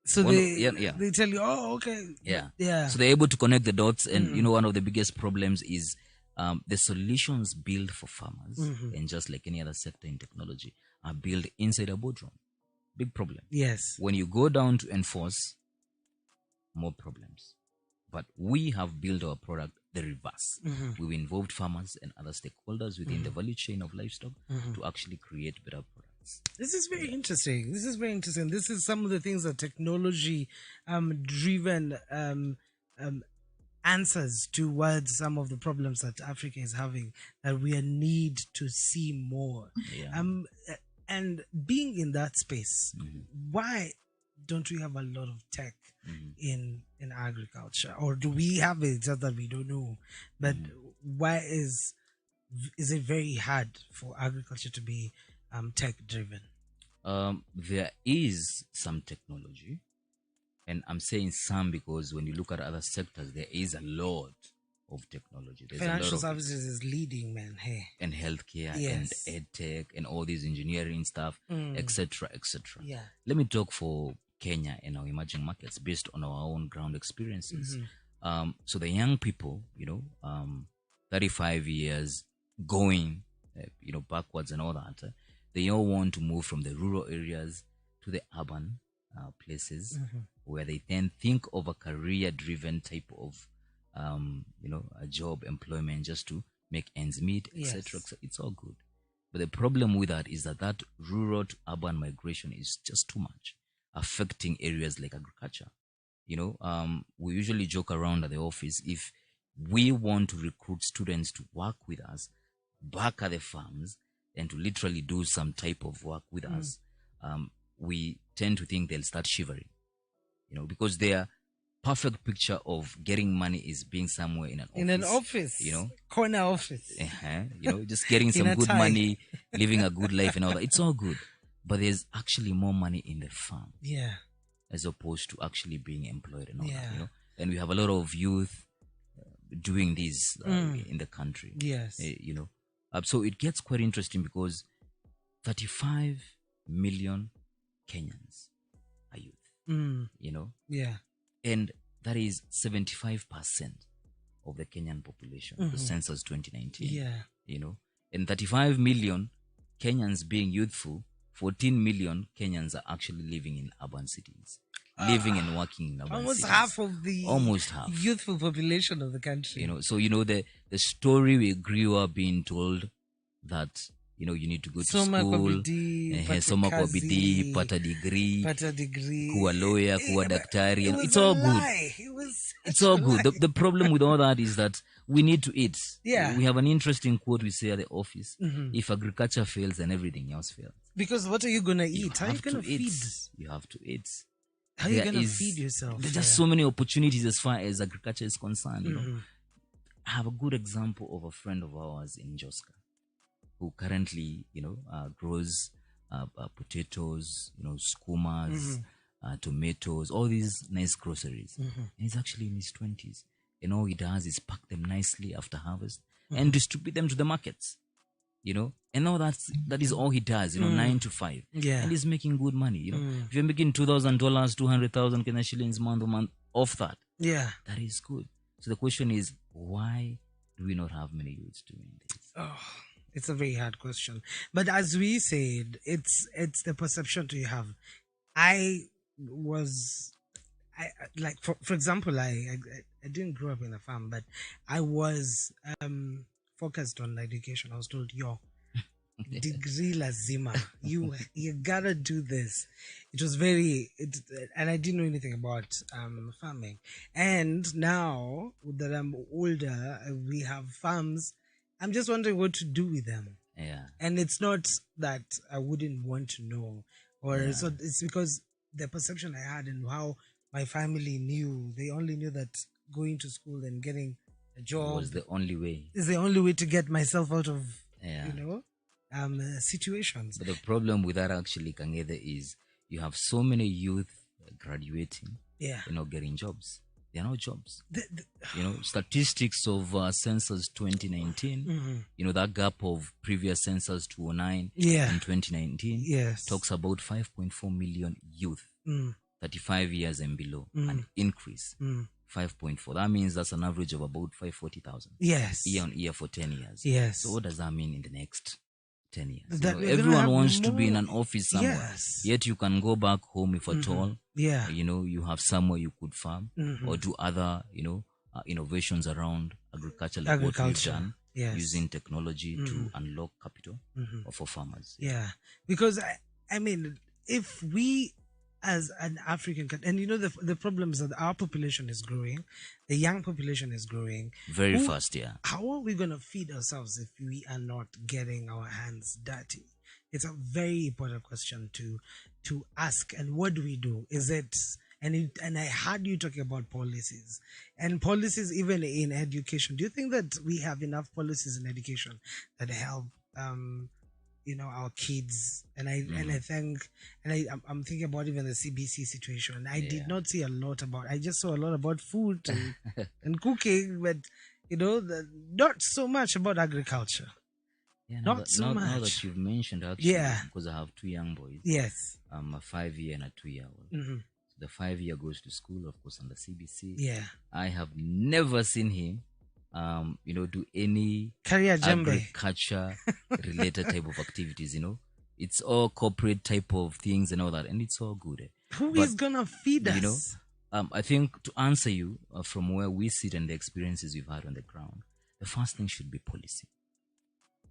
[SPEAKER 3] So they tell you, oh, okay.
[SPEAKER 5] Yeah. So they're able to connect the dots. And, one of the biggest problems is the solutions built for farmers, and just like any other sector in technology, are built inside a boardroom. Big problem.
[SPEAKER 3] Yes.
[SPEAKER 5] When you go down to enforce, more problems. But we have built our product the reverse. We've involved farmers and other stakeholders within the value chain of livestock to actually create better products.
[SPEAKER 3] This is very interesting. This is some of the things that technology driven answers towards some of the problems that Africa is having, that we need to see more. And being in that space, why don't we have a lot of tech in agriculture? Or do we have it, just that we don't know? But why is it very hard for agriculture to be tech driven?
[SPEAKER 5] There is some technology, and I'm saying some because when you look at other sectors, there is a lot of technology. There's
[SPEAKER 3] Financial services is leading, man. Hey.
[SPEAKER 5] And healthcare and edtech and all these engineering stuff, etc., etc.
[SPEAKER 3] Yeah.
[SPEAKER 5] Let me talk for Kenya and our emerging markets based on our own ground experiences. So the young people, 35 years going, backwards and all that, they all want to move from the rural areas to the urban places where they then think of a career-driven type of, a job, employment, just to make ends meet, etc. It's all good. But the problem with that is that rural to urban migration is just too much, affecting areas like agriculture. We usually joke around at the office, if we want to recruit students to work with us back at the farms and to literally do some type of work with us, we tend to think they'll start shivering, because their perfect picture of getting money is being somewhere in an office.
[SPEAKER 3] In an office. Corner office.
[SPEAKER 5] Just getting some good money, living a good life and all that. It's all good. But there's actually more money in the farm.
[SPEAKER 3] Yeah.
[SPEAKER 5] As opposed to actually being employed and all that, And we have a lot of youth doing this in the country.
[SPEAKER 3] Yes.
[SPEAKER 5] So it gets quite interesting because 35 million Kenyans are youth.
[SPEAKER 3] Yeah.
[SPEAKER 5] And that is 75% of the Kenyan population, the census 2019.
[SPEAKER 3] Yeah.
[SPEAKER 5] And 35 million Kenyans being youthful, 14 million Kenyans are actually living in urban cities, living and working in urban
[SPEAKER 3] almost
[SPEAKER 5] cities.
[SPEAKER 3] Half of the youthful population of the country.
[SPEAKER 5] So the story we grew up being told that you need to go to school, soma kwa bidii, pata degree, kuwa lawyer, kuwa daktari, and it's all good. It's all good. The problem with all that is that we need to eat.
[SPEAKER 3] Yeah.
[SPEAKER 5] We have an interesting quote we say at the office: if agriculture fails, then everything else fails.
[SPEAKER 3] Because what are you gonna eat? How are you gonna feed?
[SPEAKER 5] You have to eat.
[SPEAKER 3] How are you gonna feed yourself?
[SPEAKER 5] There's just so many opportunities as far as agriculture is concerned. I have a good example of a friend of ours in Joska, who currently, grows potatoes, skumas, tomatoes, all these nice groceries. And he's actually in his 20s. And all he does is pack them nicely after harvest and distribute them to the markets. And all that is all he does, 9 to 5.
[SPEAKER 3] Yeah.
[SPEAKER 5] And he's making good money, If you're making $2,000, 200,000 Kenya shillings month to month off that,
[SPEAKER 3] yeah,
[SPEAKER 5] that is good. So the question is, why do we not have many youths doing this?
[SPEAKER 3] Oh, it's a very hard question. But as we said, it's the perception you have. For example, I didn't grow up in a farm, but I was focused on education. I was told, degree lazima, you gotta do this. It was and I didn't know anything about farming. And now that I'm older, we have farms. I'm just wondering what to do with them.
[SPEAKER 5] Yeah.
[SPEAKER 3] And it's not that I wouldn't want to know, so it's because the perception I had and how my family knew. They only knew that going to school and getting a job
[SPEAKER 5] was the only way.
[SPEAKER 3] Is the only way to get myself out of situations.
[SPEAKER 5] But the problem with that actually, Kang'Ethe, is you have so many youth graduating, getting jobs. There are no jobs. Statistics of census 2019, that gap of previous census 2009 and 2019 talks about 5.4 million youth, 35 years and below, an increase. 5.4. That means that's an average of about 540,000.
[SPEAKER 3] Yes.
[SPEAKER 5] Year on year for 10 years.
[SPEAKER 3] Yes.
[SPEAKER 5] So what does that mean in the next 10 years? Everyone wants to be in an office somewhere.
[SPEAKER 3] Yes.
[SPEAKER 5] Yet you can go back home if at all.
[SPEAKER 3] Yeah.
[SPEAKER 5] You have somewhere you could farm or do other, innovations around agriculture, like what we've done, using technology to unlock capital for farmers.
[SPEAKER 3] Yeah. Because, I mean, if we as an African country, and the problem is that our population is growing, the young population is growing
[SPEAKER 5] very fast.
[SPEAKER 3] How are we going to feed ourselves if we are not getting our hands dirty? It's a very important question to ask. And what do we do? Is it and I heard you talking about policies even in education. Do you think that we have enough policies in education that help our kids? And I think, I'm thinking about even the CBC situation. I did not see a lot about. I just saw a lot about food and cooking, but not so much about agriculture.
[SPEAKER 5] Yeah,
[SPEAKER 3] not so much.
[SPEAKER 5] Now that you've mentioned, actually, because I have two young boys.
[SPEAKER 3] Yes.
[SPEAKER 5] A 5-year and a 2-year-old. So the 5-year goes to school, of course, under CBC.
[SPEAKER 3] Yeah.
[SPEAKER 5] I have never seen him do any agriculture related type of activities. It's all corporate type of things and all that, and it's all good.
[SPEAKER 3] Who is gonna feed us?
[SPEAKER 5] I think to answer you from where we sit and the experiences we've had on the ground, the first thing should be policy.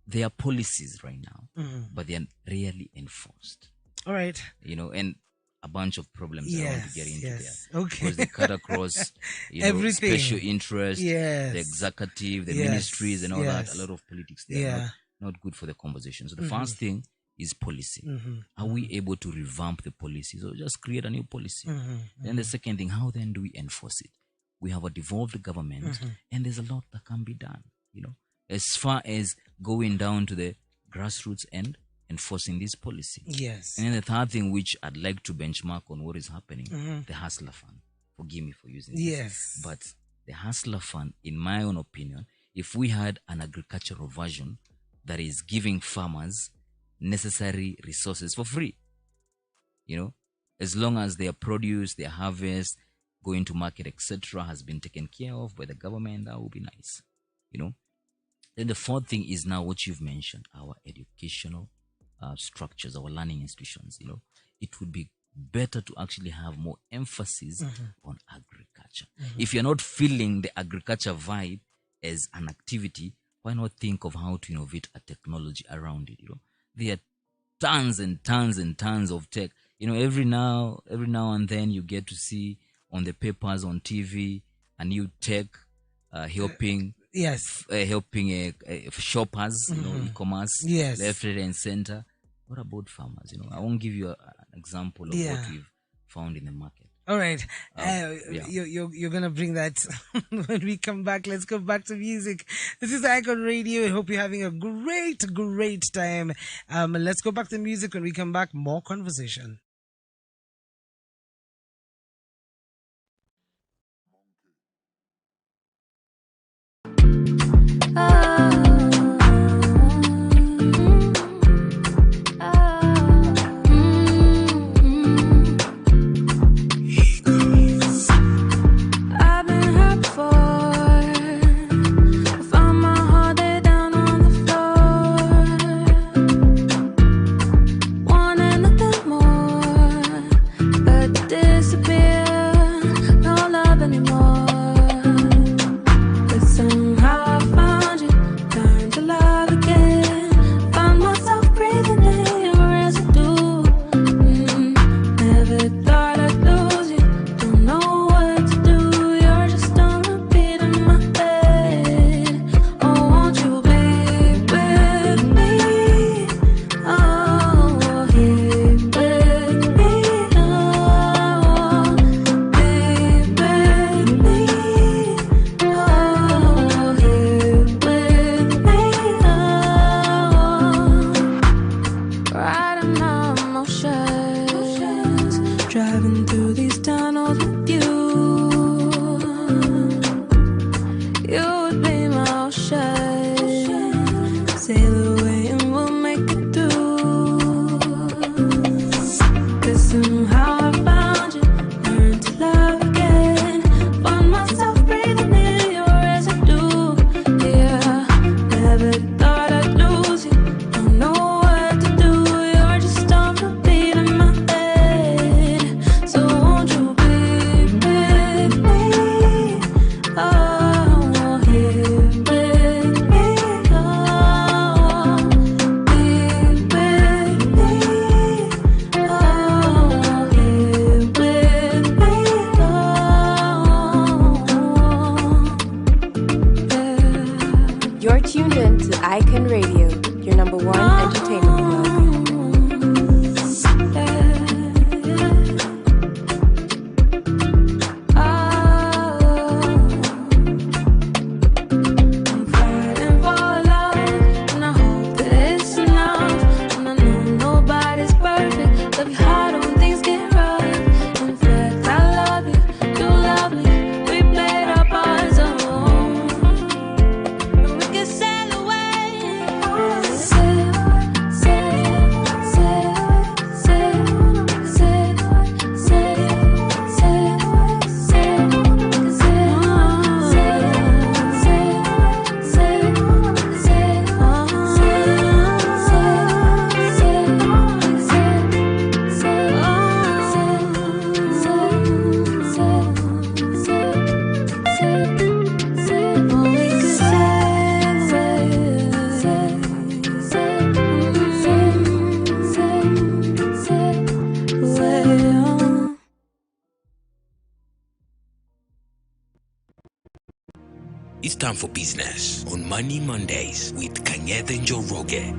[SPEAKER 5] There are policies right now, but they are rarely enforced.
[SPEAKER 3] All right.
[SPEAKER 5] And a bunch of problems I want to get into there.
[SPEAKER 3] Okay.
[SPEAKER 5] Because they cut across
[SPEAKER 3] everything.
[SPEAKER 5] Special interest, the executive, the ministries and all that. A lot of politics there. Not good for the conversation. So the first thing is policy. Are we able to revamp the policies or just create a new policy? Then the second thing, how then do we enforce it? We have a devolved government, and there's a lot that can be done, as far as going down to the grassroots and enforcing this policy.
[SPEAKER 3] Yes.
[SPEAKER 5] And then the third thing, which I'd like to benchmark on what is happening, the Hustler Fund. Forgive me for using this.
[SPEAKER 3] Yes.
[SPEAKER 5] But the Hustler Fund, in my own opinion, if we had an agricultural version that is giving farmers necessary resources for free, as long as their produce, their harvest, going to market, etc., has been taken care of by the government, that would be nice. Then the fourth thing is now what you've mentioned, our educational structures, our learning institutions. It would be better to actually have more emphasis on agriculture. If you're not feeling the agriculture vibe as an activity, why not think of how to innovate a technology around it? There are tons and tons and tons of tech. Every now and then you get to see on the papers, on TV, a new tech helping helping shoppers, e-commerce, left, right, and center. What about farmers? I won't give you an example of what we've found in the market.
[SPEAKER 3] All right. You're going to bring that when we come back. Let's go back to music. This is Icon Radio. I hope you're having a great time. Let's go back to music. When we come back, more conversation.
[SPEAKER 7] It's time for business on Money Mondays with Kang'Ethe and Njoroge.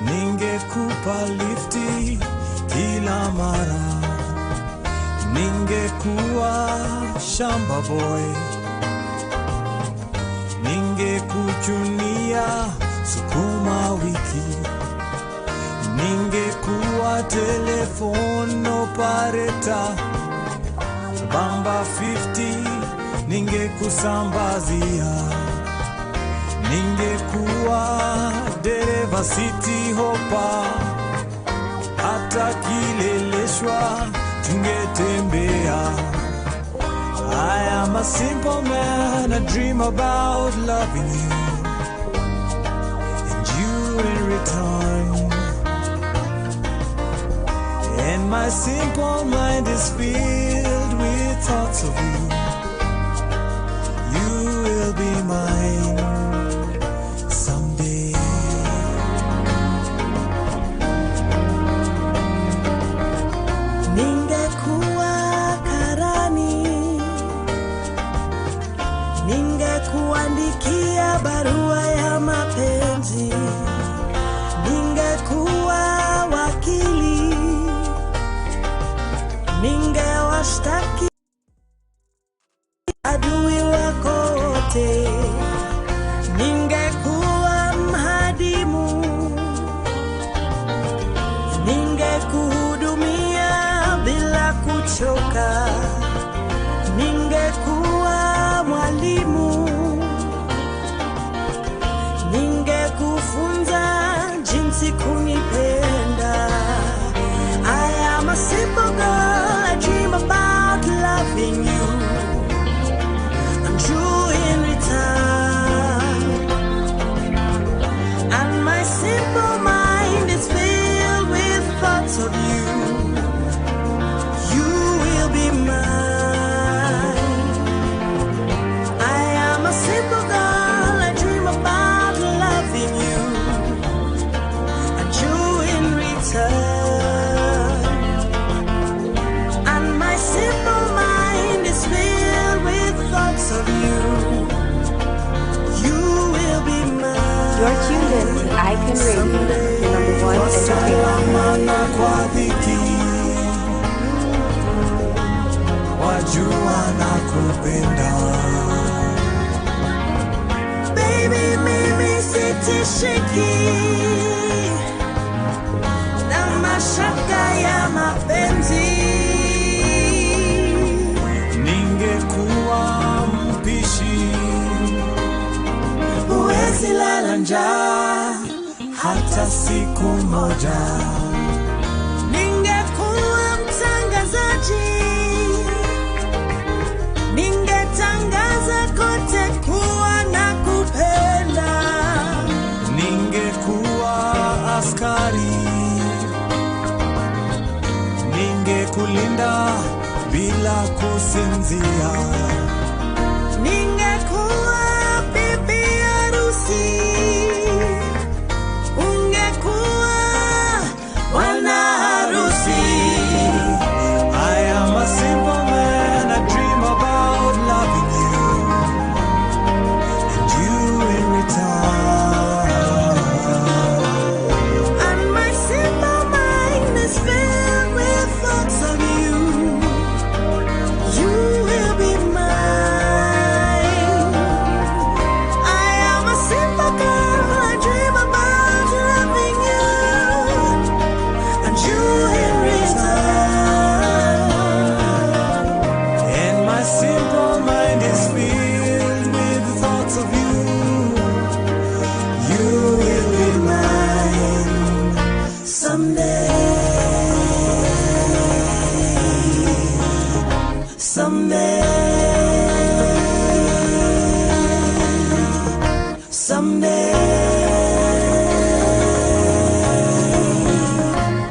[SPEAKER 1] ningekupa lifti kila mara, ningekuwa shamba boy, ningekuchunia sukuma wiki, ningekuwa telephone operator, bamba 50 ningekusambazia, ningekuwa dereva city hopper, hata kileleshwa tungetembea. I am a simple man, I dream about loving you, and you in return. And my simple mind is filled with thoughts of you. You will be mine someday.
[SPEAKER 8] Ningekuwa karani, ningekuandikia barua ya mapenzi, ningekuwa wakili, ningewashtaki adui wako wote, ningekuwa mhadimu, ningekuhudumia bila kuchoka, ningekuwa mwalimu, ningekufunza jinsi kunipenda. I am a simple girl, I dream about loving you, and you in return. And my simple mind is filled with thoughts of you. You will be mine. I am a simple girl, I dream about loving you, and you in return. And my simple mind is filled with thoughts of you. You will be mine.
[SPEAKER 4] You're tuned in to Icon Radio, the number one entertainment.
[SPEAKER 1] Kwa dhiki wajua nakupenda.
[SPEAKER 8] Baby, mimi sitishiki na mashaka ya mapenzi.
[SPEAKER 1] Ningekuwa mpishi,
[SPEAKER 8] Huwezi lala njaa
[SPEAKER 1] hata siku moja.
[SPEAKER 8] Ningekuwa mtangazaji, ningetangaza kote kuwa nakupenda.
[SPEAKER 1] Ningekuwa askari, ningekulinda bila kusinzia.
[SPEAKER 8] Ningekuwa bibi harusi, ungekuwa bwana harusi.
[SPEAKER 1] I am a simple man, I dream about loving you, and you in return.
[SPEAKER 8] And my simple mind is filled with thoughts of you. You will be mine. I am a simple girl, I dream about loving you, and you in return.
[SPEAKER 1] And my simple mind is filled with the thoughts of you. You will be mine
[SPEAKER 8] Someday, someday,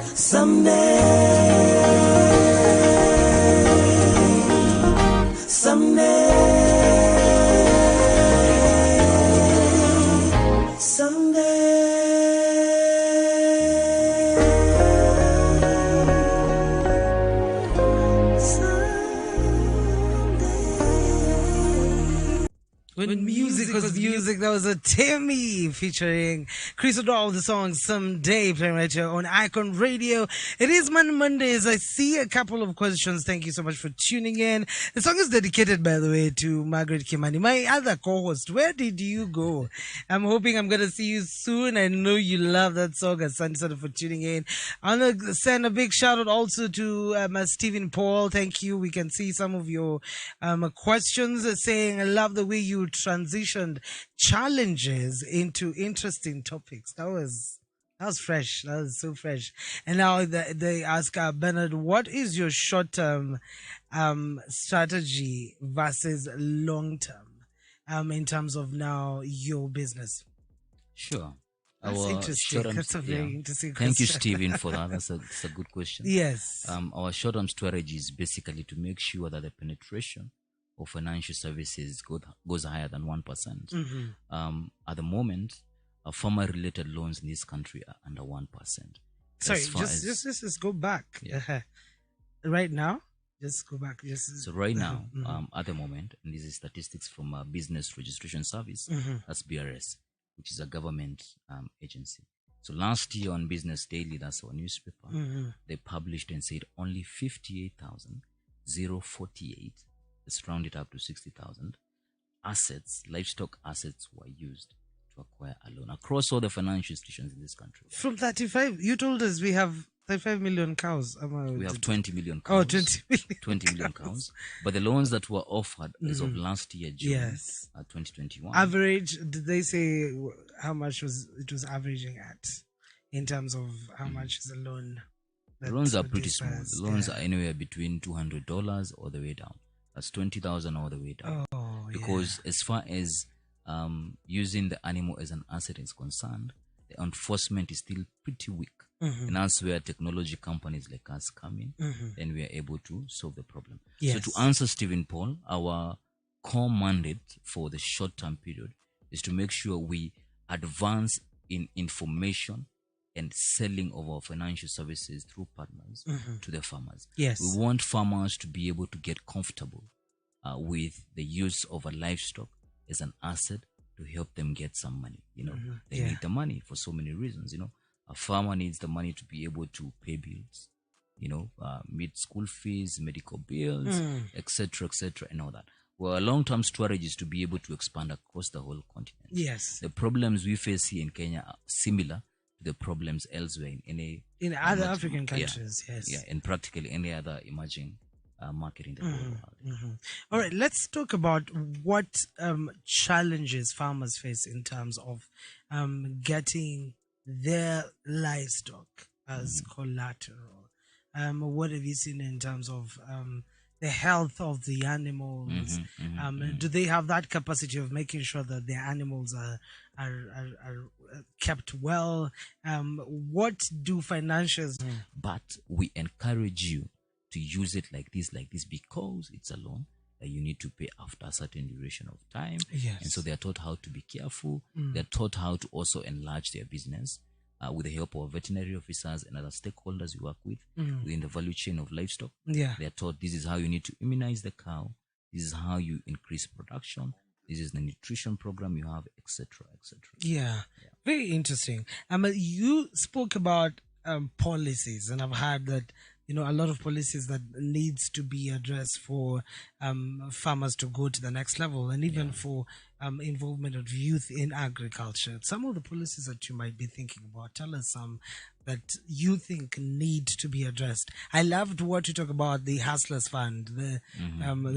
[SPEAKER 8] someday, someday, someday, someday.
[SPEAKER 3] When music was music, that was a Timmy featuring Chris O'Donnell, the song Someday, playing right here on Icon Radio. It is Mondays. I see a couple of questions. Thank you so much for tuning in. The song is dedicated, by the way, to Margaret Kimani, my other co-host. Where did you go? I'm hoping I'm going to see you soon. I know you love that song. Asante sana for tuning in. I want to send a big shout out also to Stephen Paul. Thank you. We can see some of your questions saying, I love the way you transitioned challenges into interesting topics. That was fresh. That was so fresh. And now they ask Bernard, what is your short-term strategy versus long-term in terms of now your business?
[SPEAKER 5] Sure.
[SPEAKER 3] That's interesting. That's a very interesting question.
[SPEAKER 5] Thank you, Stephen, for that. That's a good question.
[SPEAKER 3] Yes.
[SPEAKER 5] Our short-term strategy is basically to make sure that the penetration of financial services goes higher than 1%.
[SPEAKER 3] Mm-hmm.
[SPEAKER 5] At the moment, farmer-related loans in this country are under 1%.
[SPEAKER 3] Sorry, just go back.
[SPEAKER 5] Yeah.
[SPEAKER 3] Right now, just go back.
[SPEAKER 5] So right now, at the moment, and this is statistics from a business registration service, that's BRS, which is a government agency. So last year on Business Daily, that's our newspaper, they published and said only 58,048, let's round it up to 60,000, livestock assets were used to acquire a loan across all the financial institutions in this country.
[SPEAKER 3] From 35, you told us we have 35 million cows.
[SPEAKER 5] We have 20 million cows.
[SPEAKER 3] Oh, 20 million.
[SPEAKER 5] 20 million cows. But the loans that were offered as of last year, June, 2021.
[SPEAKER 3] Average, did they say how much it was averaging at in terms of how much is a loan?
[SPEAKER 5] The loans are pretty small. The loans are anywhere between $200 all the way down. That's 20,000 all the way down. Because as far as using the animal as an asset is concerned, the enforcement is still pretty weak. And that's where technology companies like us come in, and we are able to solve the problem. So to answer Stephen Paul, our core mandate for the short-term period is to make sure we advance in information and selling of our financial services through partners to the farmers.
[SPEAKER 3] Yes.
[SPEAKER 5] We want farmers to be able to get comfortable with the use of a livestock as an asset to help them get some money. They need the money for so many reasons. A farmer needs the money to be able to pay bills, meet school fees, medical bills, etc., and all that. Well, a long-term strategy is to be able to expand across the whole continent.
[SPEAKER 3] Yes.
[SPEAKER 5] The problems we face here in Kenya are similar to the problems elsewhere in
[SPEAKER 3] other African countries.
[SPEAKER 5] And practically any other emerging market in the world.
[SPEAKER 3] All right, let's talk about what challenges farmers face in terms of getting their livestock as collateral. What have you seen in terms of the health of the animals? Do they have that capacity of making sure that their animals are kept well? What do financials?
[SPEAKER 5] But we encourage you to use it like this because it's a loan that you need to pay after a certain duration of time.
[SPEAKER 3] Yes.
[SPEAKER 5] And so they are taught how to be careful. They're taught how to also enlarge their business with the help of veterinary officers and other stakeholders you work with within the value chain of livestock.
[SPEAKER 3] Yeah.
[SPEAKER 5] They're taught this is how you need to immunize the cow. This is how you increase production. This is the nutrition program you have, etc., etc.
[SPEAKER 3] Yeah. Very interesting. You spoke about policies, and I've heard that a lot of policies that needs to be addressed for farmers to go to the next level, and even for involvement of youth in agriculture. Some of the policies that you might be thinking about, tell us some that you think need to be addressed. I loved what you talk about, the Hustlers Fund, the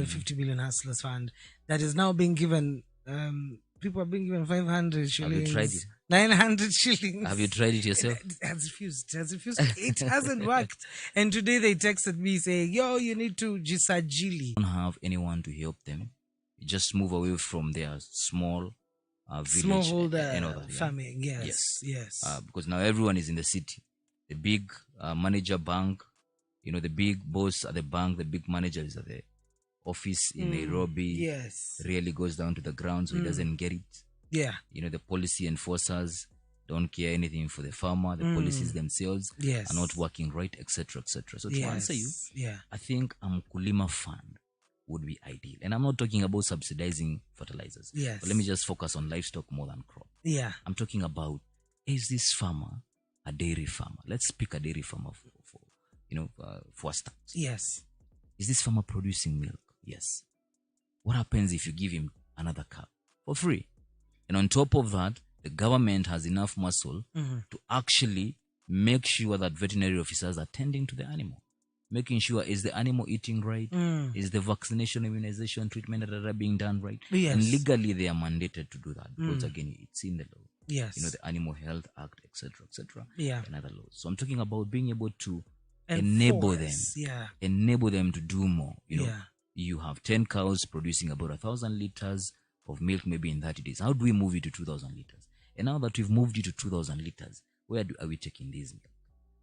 [SPEAKER 3] 50 billion Hustlers Fund that is now being given. People are being given 500 shillings.
[SPEAKER 5] Have you tried it?
[SPEAKER 3] 900 shillings.
[SPEAKER 5] Have you tried it yourself?
[SPEAKER 3] It has refused. It hasn't worked. And today they texted me saying, yo, you need to jisajili.
[SPEAKER 5] Don't have anyone to help them. You just move away from their small village.
[SPEAKER 3] Smallholder farming. Yes.
[SPEAKER 5] Because now everyone is in the city. The big manager bank, the big boss at the bank, the big manager is at the office in Nairobi. Really goes down to the ground, so he doesn't get it. The policy enforcers don't care anything for the farmer. The policies themselves are not working right, etc., etc. So to answer you, I think Mkulima Fund would be ideal. And I'm not talking about subsidizing fertilizers.
[SPEAKER 3] Yes.
[SPEAKER 5] But let me just focus on livestock more than crop.
[SPEAKER 3] Yeah.
[SPEAKER 5] I'm talking about, is this farmer a dairy farmer? Let's pick a dairy farmer for a start.
[SPEAKER 3] Yes.
[SPEAKER 5] Is this farmer producing milk? Yes. What happens if you give him another cow for free? And on top of that, the government has enough muscle to actually make sure that veterinary officers are tending to the animal, making sure, is the animal eating right? Is the vaccination, immunization, treatment that are being done right?
[SPEAKER 3] Yes.
[SPEAKER 5] And legally they are mandated to do that because again, it's in the law.
[SPEAKER 3] Yes.
[SPEAKER 5] The Animal Health Act, etc.,
[SPEAKER 3] Yeah.
[SPEAKER 5] and other laws. So I'm talking about being able to
[SPEAKER 3] Enforce.
[SPEAKER 5] enable them to do more.
[SPEAKER 3] Yeah.
[SPEAKER 5] You have 10 cows producing about 1,000 liters of milk maybe in 30 days. How do we move it to 2,000 liters? And now that we've moved it to 2,000 liters, where are we taking these milk?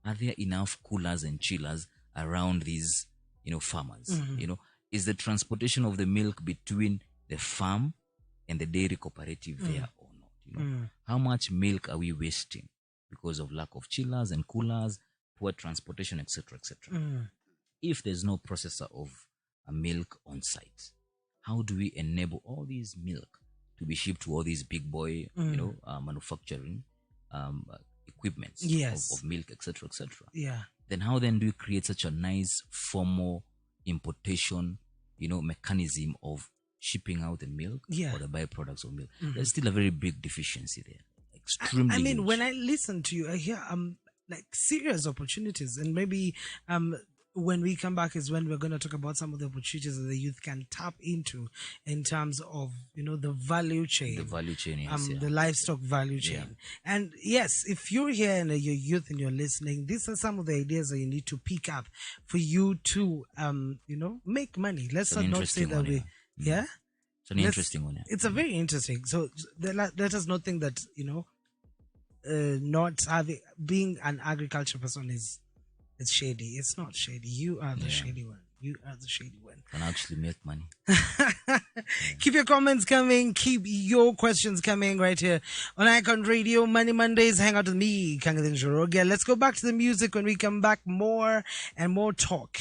[SPEAKER 5] Are there enough coolers and chillers around these, farmers? Is the transportation of the milk between the farm and the dairy cooperative there or not? How much milk are we wasting because of lack of chillers and coolers, poor transportation, etc., etc.? If there's no processor of milk on site, how do we enable all these milk to be shipped to all these big boy, manufacturing equipments of milk, etc., etc.?
[SPEAKER 3] Yeah.
[SPEAKER 5] Then how then do we create such a nice formal importation, mechanism of shipping out the milk or the byproducts of milk? There's still a very big deficiency there. Extremely.
[SPEAKER 3] I mean,
[SPEAKER 5] huge.
[SPEAKER 3] when I listen to you, I hear like serious opportunities, and maybe when we come back is when we're going to talk about some of the opportunities that the youth can tap into in terms of the value chain,
[SPEAKER 5] yes,
[SPEAKER 3] the livestock value chain. And yes, if you're here and you're youth and you're listening, these are some of the ideas that you need to pick up for you to make money. Let's not say that we
[SPEAKER 5] it's an interesting one.
[SPEAKER 3] It's a very interesting. So let us not think that not having being an agriculture person is shady. It's not shady. You are the shady one. You are the shady one.
[SPEAKER 5] Can actually make money.
[SPEAKER 3] Keep your comments coming. Keep your questions coming right here on Icon Radio. Money Mondays. Hang out with me, Kang'Ethe Njoroge. Let's go back to the music. When we come back, more and more talk.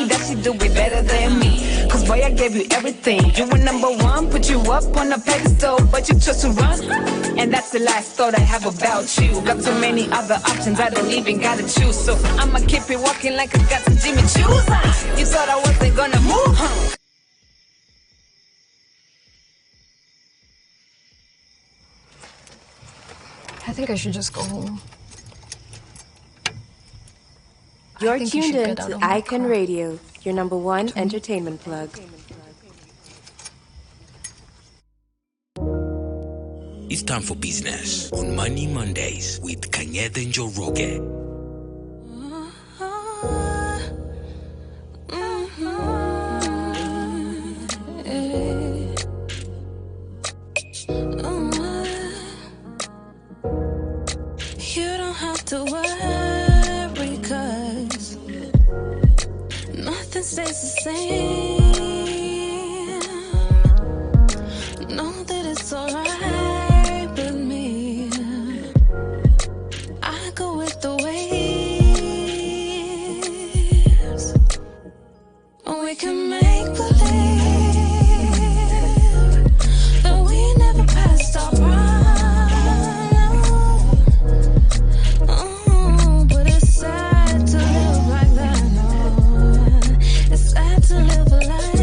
[SPEAKER 9] That she do it better than me. cause boy, I gave you everything. You were number one, put you up on a pedestal, but you chose to run. And that's the last thought I have about you. Got too many other options, I don't even gotta choose. So I'ma keep it walking like I got some Jimmy Choo's. You thought I wasn't gonna move, huh?
[SPEAKER 10] I think I should just go home.
[SPEAKER 4] You're tuned in to Icon Radio, your number one entertainment plug.
[SPEAKER 7] It's time for business on Money Mondays with Kang'Ethe and Njoroge.
[SPEAKER 6] You don't have to worry, cause nothing stays the same. Know that it's alright with me. I go with the waves. We can make believe that we never passed our prime. Oh, but it's sad to live like that. No, it's sad to live a life.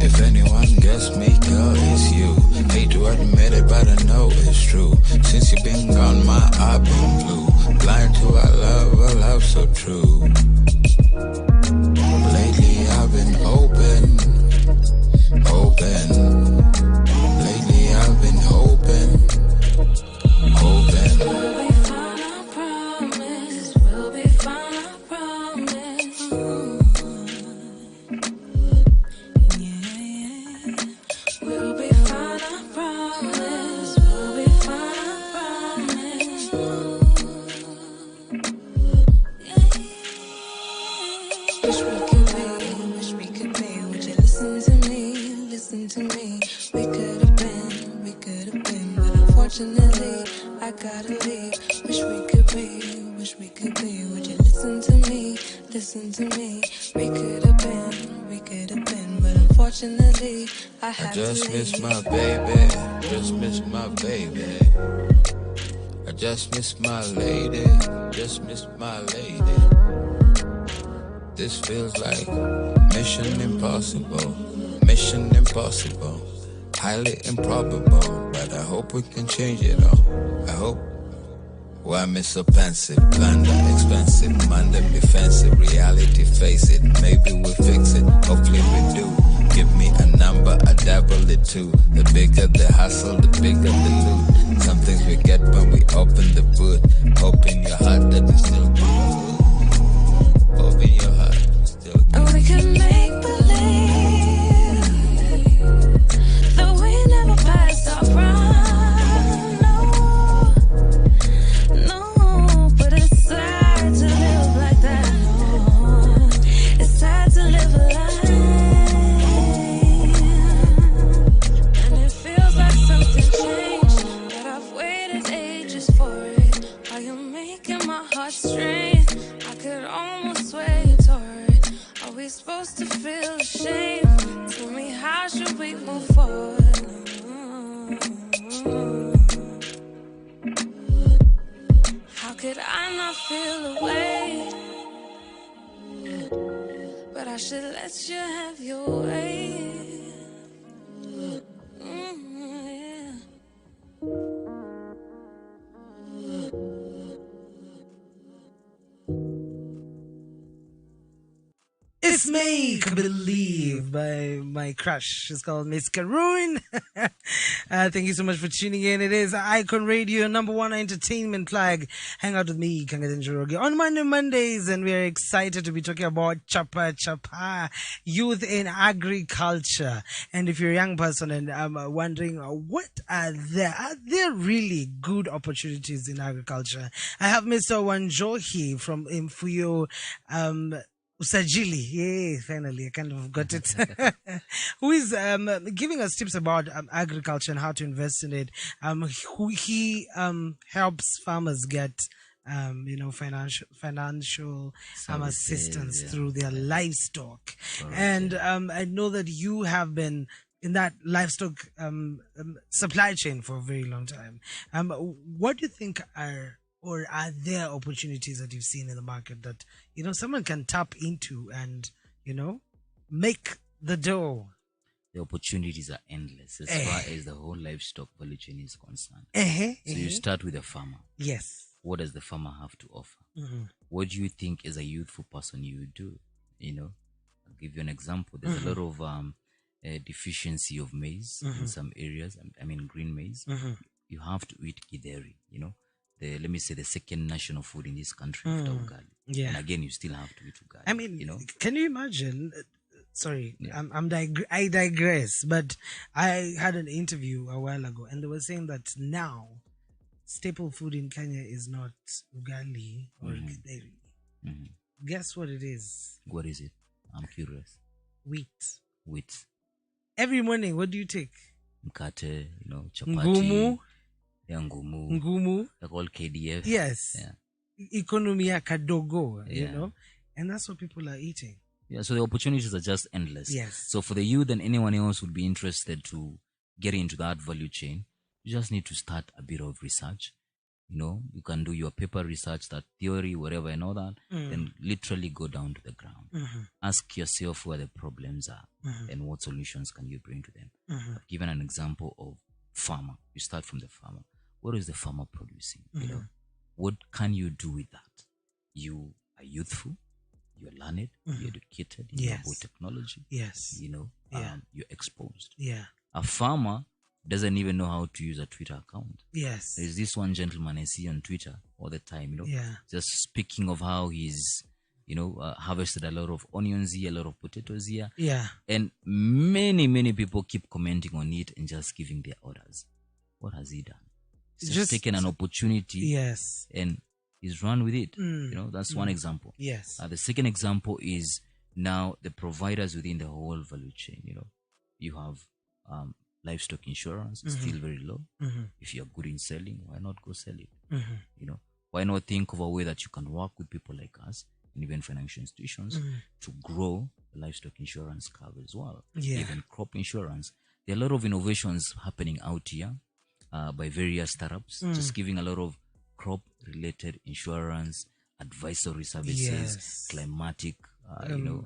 [SPEAKER 11] If anyone gets me, girl, it's you. Hate to admit it, but I know it's true. Since you've been gone, my heart been blue. Blind to our love, a love so true. Lately I've been open. Lately I've been hoping.
[SPEAKER 6] We'll be fine, I promise. We'll be fine, I promise. We'll be fine, I promise. We'll be fine, I promise. Wish we could be, wish we could be. Would you listen to me, listen to me? We could have been, but unfortunately, I gotta leave. Wish we could be, would you listen to me, listen to me? We could have been, but unfortunately, I have
[SPEAKER 11] I
[SPEAKER 6] to
[SPEAKER 11] just
[SPEAKER 6] leave.
[SPEAKER 11] miss my baby, just miss my baby. I just miss my lady, just miss my lady. This feels like mission impossible, highly improbable, but I hope we can change it all. I hope. Why me so pensive, plunder expensive, man them defensive, reality face it, maybe we'll fix it, hopefully we do. Give me a number, I dabble it too. The bigger the hustle, the bigger the loot. Some things we get when we open the boot. Hope in your heart that it's still good. Hope in your heart it's still good.
[SPEAKER 6] And we can make believe that we never passed our prime. No, but it's sad to live like that. No, it's sad to live a life. And it feels like something changed, that I've waited ages for it. Are you making my heart strain? I could almost swear you tore it. Are we supposed to feel ashamed? Tell me, how should we move forward? How could I not feel away? But I should let you have your way. Yeah.
[SPEAKER 3] It's Make Believe by my crush. It's called Miss Caroon. Thank you so much for tuning in. It is Icon Radio, number one entertainment flag. Hang out with me, Kang'Ethe and Njoroge, on Mondays, and we're excited to be talking about Chapa youth in agriculture. And if you're a young person and wondering what are there really good opportunities in agriculture, I have Mr. Wanjohi from Imfuyo Usajili, yeah, finally, I kind of got it. Who is giving us tips about agriculture and how to invest in it. He helps farmers get financial
[SPEAKER 5] Services,
[SPEAKER 3] assistance
[SPEAKER 5] yeah.
[SPEAKER 3] through their livestock.
[SPEAKER 5] Correct,
[SPEAKER 3] And I know that you have been in that livestock supply chain for a very long time. What do you think are there opportunities that you've seen in the market that someone can tap into and make the dough?
[SPEAKER 5] The opportunities are endless as far as the whole livestock value chain is concerned. So you start with the farmer.
[SPEAKER 3] Yes.
[SPEAKER 5] What does the farmer have to offer?
[SPEAKER 3] Mm-hmm.
[SPEAKER 5] What do you think as a youthful person you would do? I'll give you an example. There's a lot of deficiency of maize in some areas. I mean green maize. You have to eat githeri, let me say the second national food in this country after ugali.
[SPEAKER 3] Yeah.
[SPEAKER 5] And again, you still have to eat ugali.
[SPEAKER 3] I mean, can you imagine? Sorry,
[SPEAKER 5] Yeah.
[SPEAKER 3] I digress. But I had an interview a while ago, and they were saying that now staple food in Kenya is not ugali or githeri. Guess what it is?
[SPEAKER 5] What is it? I'm curious.
[SPEAKER 3] Wheat. Every morning, what do you take?
[SPEAKER 5] Mkate, chapati.
[SPEAKER 3] Ngumu.
[SPEAKER 5] Yeah, ngumu.
[SPEAKER 3] Ngumu.
[SPEAKER 5] They're called KDF.
[SPEAKER 3] Yes.
[SPEAKER 5] Yeah.
[SPEAKER 3] Economia kadogo,
[SPEAKER 5] Yeah.
[SPEAKER 3] and that's what people are eating.
[SPEAKER 5] Yeah, so the opportunities are just endless.
[SPEAKER 3] Yes.
[SPEAKER 5] So for the youth and anyone else would be interested to get into that value chain, you just need to start a bit of research. You can do your paper research, that theory, whatever, and all that, then literally go down to the ground. Ask yourself where the problems are and what solutions can you bring to them. I've given an example of farmer. You start from the farmer. What is the farmer producing? What can you do with that? You are youthful, you're learned, you're educated, you know about technology.
[SPEAKER 3] Yes.
[SPEAKER 5] You're exposed.
[SPEAKER 3] Yeah.
[SPEAKER 5] A farmer doesn't even know how to use a Twitter account.
[SPEAKER 3] Yes.
[SPEAKER 5] There's this one gentleman I see on Twitter all the time,
[SPEAKER 3] Yeah.
[SPEAKER 5] just speaking of how he's, harvested a lot of onions here, a lot of potatoes here.
[SPEAKER 3] Yeah.
[SPEAKER 5] And many, many people keep commenting on it and just giving their orders. What has he done? He's just taken an opportunity.
[SPEAKER 3] Yes.
[SPEAKER 5] And he's run with it. That's one example.
[SPEAKER 3] Yes.
[SPEAKER 5] The second example is now the providers within the whole value chain. You have livestock insurance, is still very low. If you're good in selling, why not go sell it? Why not think of a way that you can work with people like us and even financial institutions to grow the livestock insurance cover as well.
[SPEAKER 3] Yeah.
[SPEAKER 5] Even crop insurance. There are a lot of innovations happening out here by various startups, just giving a lot of crop related insurance, advisory services, climatic, and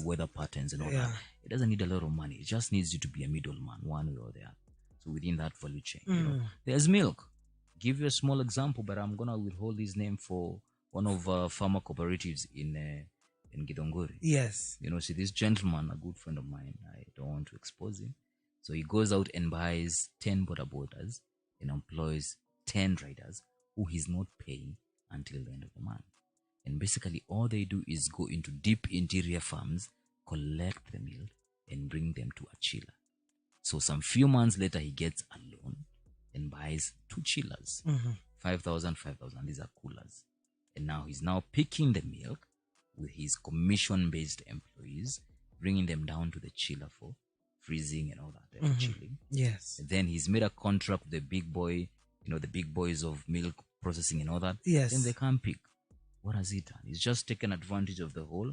[SPEAKER 5] weather patterns and all that. It doesn't need a lot of money. It just needs you to be a middleman, one way or the other. So within that value chain, there's milk. Give you a small example, but I'm gonna withhold his name for one of farmer cooperatives in Githongori.
[SPEAKER 3] Yes.
[SPEAKER 5] See this gentleman, a good friend of mine. I don't want to expose him. So he goes out and buys 10 border borders and employs 10 riders who he's not paying until the end of the month. And basically all they do is go into deep interior farms, collect the milk and bring them to a chiller. So some few months later he gets a loan and buys 2 chillers. 5,000. These are coolers. And now he's now picking the milk with his commission-based employees, bringing them down to the chiller for freezing and all that, and chilling.
[SPEAKER 3] Yes.
[SPEAKER 5] And then he's made a contract with the big boy, the big boys of milk processing and all that.
[SPEAKER 3] Yes.
[SPEAKER 5] Then they can't pick. What has he done? He's just taken advantage of the whole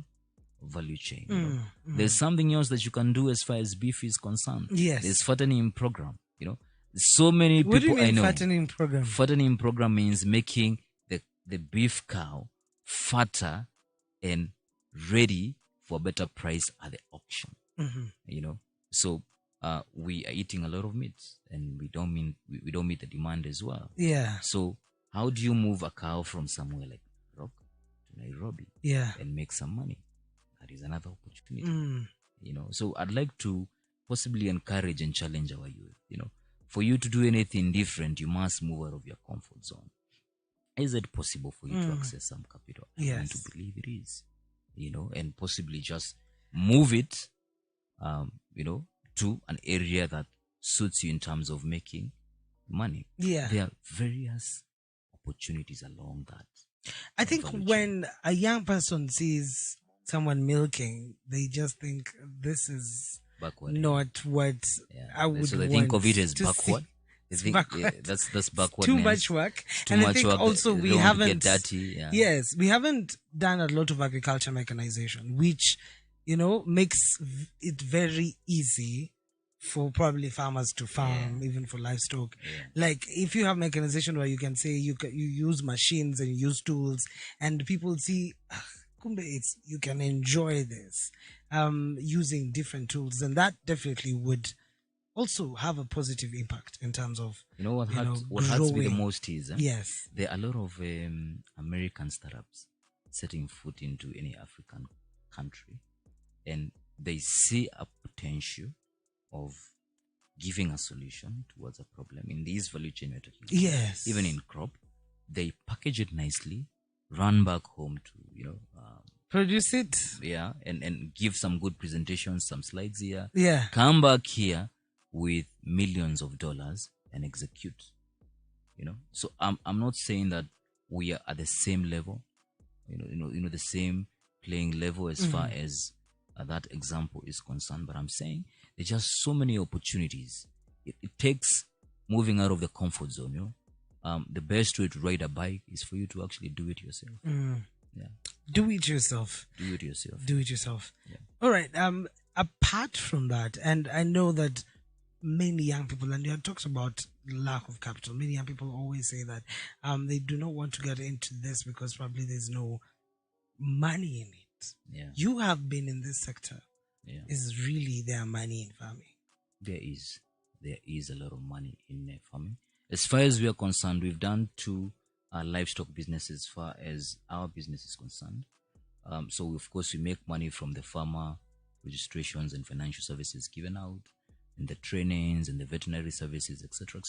[SPEAKER 5] value chain. There's something else that you can do as far as beef is concerned.
[SPEAKER 3] Yes.
[SPEAKER 5] There's fattening program. So many people
[SPEAKER 3] What do you mean
[SPEAKER 5] I know.
[SPEAKER 3] fattening program?
[SPEAKER 5] Fattening program means making the beef cow fatter and ready for a better price at the auction. So we are eating a lot of meat and we don't meet the demand as well.
[SPEAKER 3] Yeah.
[SPEAKER 5] So how do you move a cow from somewhere like Rock to Nairobi and make some money? That is another opportunity. So I'd like to possibly encourage and challenge our youth. For you to do anything different, you must move out of your comfort zone. Is it possible for you to access some capital? I want to believe it is. And possibly just move it, to an area that suits you in terms of making money.
[SPEAKER 3] Yeah.
[SPEAKER 5] There are various opportunities along that.
[SPEAKER 3] I think when a young person sees someone milking, they just think this is
[SPEAKER 5] backward,
[SPEAKER 3] not what I would
[SPEAKER 5] so they
[SPEAKER 3] want
[SPEAKER 5] think of it as
[SPEAKER 3] to
[SPEAKER 5] backward.
[SPEAKER 3] see.
[SPEAKER 5] I think that's backward.
[SPEAKER 3] Too much work.
[SPEAKER 5] Too
[SPEAKER 3] and
[SPEAKER 5] much
[SPEAKER 3] I think
[SPEAKER 5] work.
[SPEAKER 3] also
[SPEAKER 5] They
[SPEAKER 3] we
[SPEAKER 5] don't want to
[SPEAKER 3] haven't.
[SPEAKER 5] get dirty. Yeah.
[SPEAKER 3] Yes, we haven't done a lot of agriculture mechanization, which makes it very easy for probably farmers to farm, even for livestock. Like if you have mechanization where you can say you use machines and you use tools, and people see, kumbe, you can enjoy this using different tools, and that definitely would also have a positive impact in terms of
[SPEAKER 5] what hurts me the most is
[SPEAKER 3] yes,
[SPEAKER 5] there are a lot of American startups setting foot into any African country, and they see a potential of giving a solution towards a problem in this value chain we're talking about.
[SPEAKER 3] Yes,
[SPEAKER 5] even in crop, they package it nicely, run back home to
[SPEAKER 3] produce it,
[SPEAKER 5] and give some good presentations, some slides here, come back here with millions of dollars and execute. So I'm not saying that we are at the same level, the same playing level as far as that example is concerned, but I'm saying there's just so many opportunities. It takes moving out of the comfort zone. The best way to ride a bike is for you to actually do it yourself.
[SPEAKER 3] Do it yourself.
[SPEAKER 5] Yeah.
[SPEAKER 3] All right. Apart from that, and I know that many young people, and you talked about lack of capital, many young people always say that they do not want to get into this because probably there's no money in it. You have been in this sector. Is really there money in farming?
[SPEAKER 5] There is a lot of money in farming. As far as we are concerned, we've done 2 livestock businesses as far as our business is concerned. So of course we make money from the farmer registrations and financial services given out, and the trainings and the veterinary services, etc.,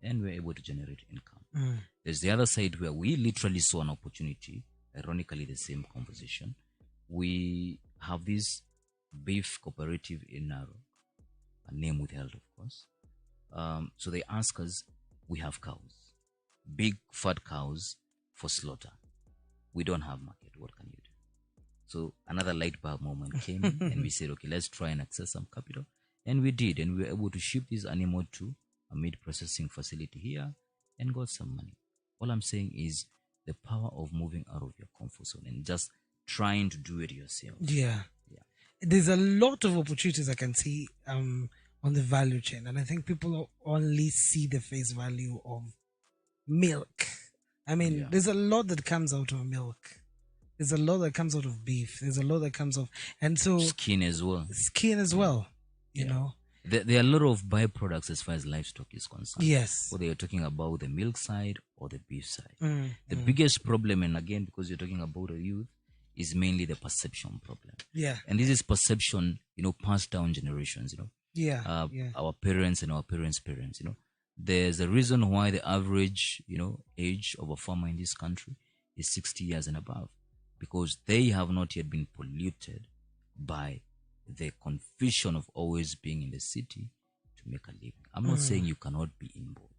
[SPEAKER 5] and we're able to generate income. There's the other side where we literally saw an opportunity. Ironically, the same conversation. We have this beef cooperative in Narok, a name withheld, of course. So they ask us, we have cows, big fat cows for slaughter. We don't have market. What can you do? So another light bulb moment came and we said, okay, let's try and access some capital. And we did, and we were able to ship this animal to a meat processing facility here and got some money. All I'm saying is the power of moving out of your comfort zone and just trying to do it yourself.
[SPEAKER 3] Yeah. There's a lot of opportunities I can see on the value chain, and I think people only see the face value of milk. I mean, there's a lot that comes out of milk. There's a lot that comes out of beef. There's a lot that comes of, and so
[SPEAKER 5] skin as well.
[SPEAKER 3] You know,
[SPEAKER 5] there are a lot of byproducts as far as livestock is concerned.
[SPEAKER 3] Yes,
[SPEAKER 5] whether you're talking about the milk side or the beef side. The biggest problem, and again because you're talking about the youth, is mainly the perception problem. And this is perception, passed down generations. Our parents and our parents' parents. There's a reason why the average, age of a farmer in this country is 60 years and above, because they have not yet been polluted by the confusion of always being in the city to make a living. I'm not saying you cannot be in both.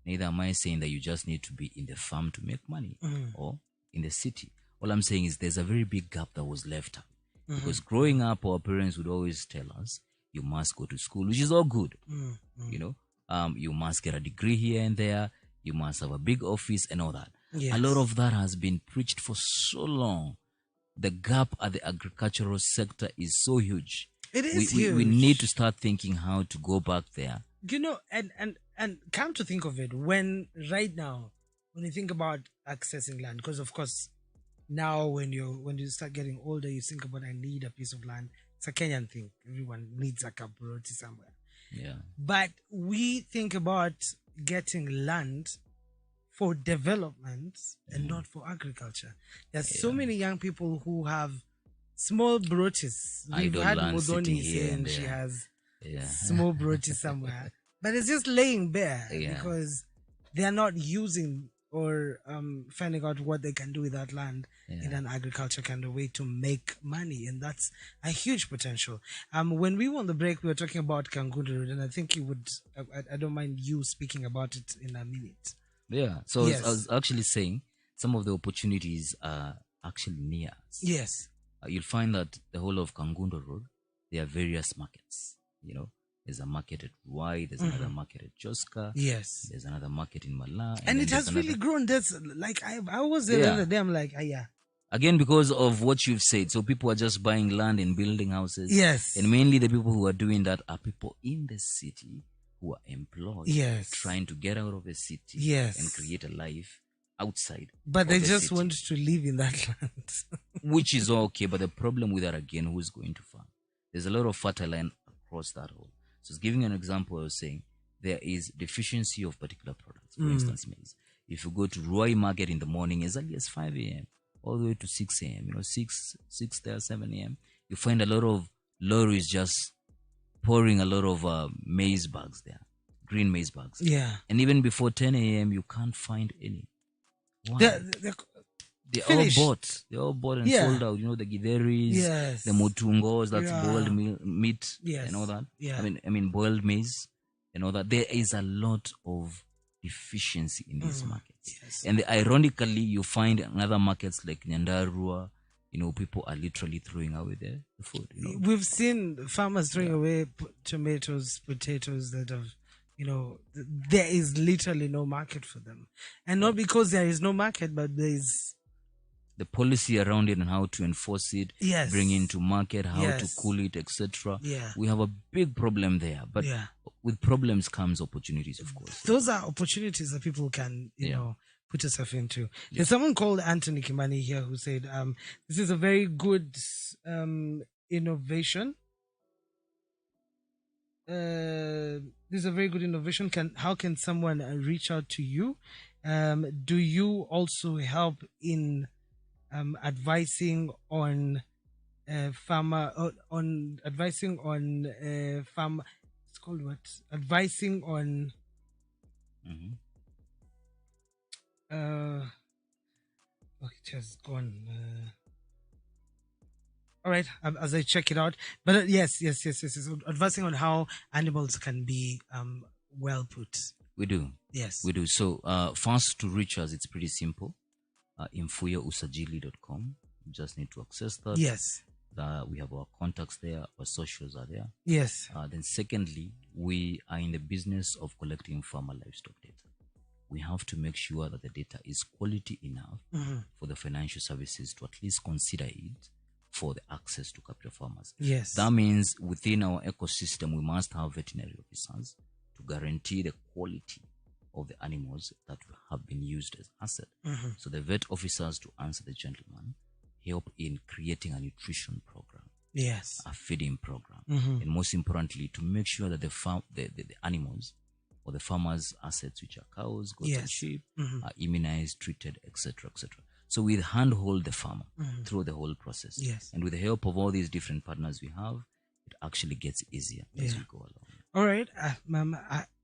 [SPEAKER 5] Neither am I saying that you just need to be in the farm to make money or in the city. All I'm saying is there's a very big gap that was left out. Because growing up, our parents would always tell us, you must go to school, which is all good. You must get a degree here and there. You must have a big office and all that. A lot of that has been preached for so long. The gap at the agricultural sector is so huge.
[SPEAKER 3] It is huge.
[SPEAKER 5] We need to start thinking how to go back there.
[SPEAKER 3] And come to think of it, when you think about accessing land, because of course now when you start getting older, you think about, I need a piece of land. It's a Kenyan thing. Everyone needs a property somewhere. But we think about getting land for development and not for agriculture. There's so many young people who have small brooches. We've had Modoni saying she has small brooches somewhere, but it's just laying bare because they are not using or finding out what they can do with that land in an agriculture kind of way to make money, and that's a huge potential. When we were on the break, we were talking about Kang'Ethe, and I think you would. I don't mind you speaking about it in a minute.
[SPEAKER 5] So I was actually saying some of the opportunities are actually near us. You'll find that the whole of Kang'Ethe Road, there are various markets. There's a market at Ruai. There's another market at Joska.
[SPEAKER 3] Yes.
[SPEAKER 5] There's another market in Mala.
[SPEAKER 3] And
[SPEAKER 5] then
[SPEAKER 3] it has
[SPEAKER 5] there's
[SPEAKER 3] really
[SPEAKER 5] another-
[SPEAKER 3] grown. That's like I was there the other day. I'm like, yeah.
[SPEAKER 5] Again, because of what you've said. So people are just buying land and building houses.
[SPEAKER 3] Yes.
[SPEAKER 5] And mainly the people who are doing that are people in the city who are employed.
[SPEAKER 3] Yes.
[SPEAKER 5] Trying to get out of the city.
[SPEAKER 3] Yes.
[SPEAKER 5] And create a life outside.
[SPEAKER 3] But they
[SPEAKER 5] of the
[SPEAKER 3] just
[SPEAKER 5] city.
[SPEAKER 3] want to live in that land.
[SPEAKER 5] Which is okay. But the problem with that, again, who's going to farm? There's a lot of fertile land across that whole. So giving an example, I was saying there is deficiency of particular products. For instance, maize. If you go to Ruai Market in the morning as early as 5 a.m. all the way to 6 a.m., 6 there, 7 a.m., you find a lot of lorries just pouring a lot of maize bags there, green maize bags.
[SPEAKER 3] Yeah.
[SPEAKER 5] And even before 10 a.m., you can't find any. Why? They're
[SPEAKER 3] finished.
[SPEAKER 5] all bought. They're all bought and sold out. The githeris,
[SPEAKER 3] Yes.
[SPEAKER 5] the motungos, that's
[SPEAKER 3] Yeah.
[SPEAKER 5] boiled meat,
[SPEAKER 3] Yes.
[SPEAKER 5] and all that.
[SPEAKER 3] Yeah.
[SPEAKER 5] I mean boiled maize, and all that. There is a lot of deficiency in these markets.
[SPEAKER 3] Yes.
[SPEAKER 5] And ironically, you find in other markets like Nyandarua, people are literally throwing away the food.
[SPEAKER 3] We've seen farmers throwing away tomatoes, potatoes that have, there is literally no market for them. And not because there is no market, but there is
[SPEAKER 5] the policy around it and how to enforce it,
[SPEAKER 3] Yes.
[SPEAKER 5] bring into market, how to
[SPEAKER 3] Yes.
[SPEAKER 5] cool it, etc.
[SPEAKER 3] Yeah.
[SPEAKER 5] We have a big problem there. But
[SPEAKER 3] Yeah.
[SPEAKER 5] with problems comes opportunities, of course.
[SPEAKER 3] those are opportunities that people can,
[SPEAKER 5] Yeah.
[SPEAKER 3] put yourself into. There's someone called Anthony Kimani here who said, this is a very good innovation. This is a very good innovation. How can someone reach out to you? Do you also help in advising on farmer advising on farm? It's called what? Advising on. It has gone. All right, as I check it out. But yes. Advising on how animals can be well put.
[SPEAKER 5] We do.
[SPEAKER 3] Yes.
[SPEAKER 5] We do. So first to reach us, it's pretty simple. Infuyausajili.com. You just need to access that.
[SPEAKER 3] Yes.
[SPEAKER 5] We have our contacts there. Our socials are there.
[SPEAKER 3] Yes.
[SPEAKER 5] Then secondly, we are in the business of collecting farmer livestock data. We have to make sure that the data is quality enough for the financial services to at least consider it for the access to capital farmers.
[SPEAKER 3] Yes.
[SPEAKER 5] That means within our ecosystem, we must have veterinary officers to guarantee the quality of the animals that have been used as asset. So the vet officers, to answer the gentleman, help in creating a nutrition program.
[SPEAKER 3] Yes.
[SPEAKER 5] A feeding program. And most importantly, to make sure that the animals or the farmers' assets, which are cows, goats, and sheep, are immunized, treated, etc., etc. So we handhold the farmer through the whole process.
[SPEAKER 3] Yes.
[SPEAKER 5] And with the help of all these different partners we have, it actually gets easier as we go along.
[SPEAKER 3] All right, ma'am.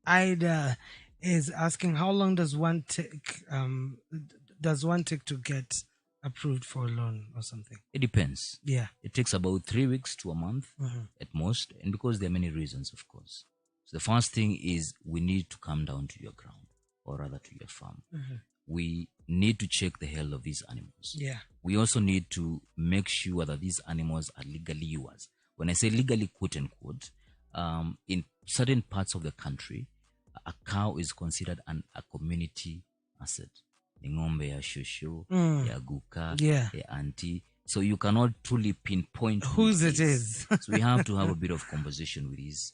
[SPEAKER 3] Ida is asking, how long does one take? To get approved for a loan or something?
[SPEAKER 5] It depends.
[SPEAKER 3] Yeah.
[SPEAKER 5] It takes about 3 weeks to a month at most, and because there are many reasons, of course. So the first thing is we need to come down to your ground, or rather to your farm. We need to check the health of these animals.
[SPEAKER 3] Yeah.
[SPEAKER 5] We also need to make sure that these animals are legally yours. When I say legally, quote unquote, in certain parts of the country, a cow is considered a community asset. Ni ng'ombe ya shosho, ya guka, ya auntie. So you cannot truly pinpoint
[SPEAKER 3] whose it is.
[SPEAKER 5] So we have to have a bit of conversation with this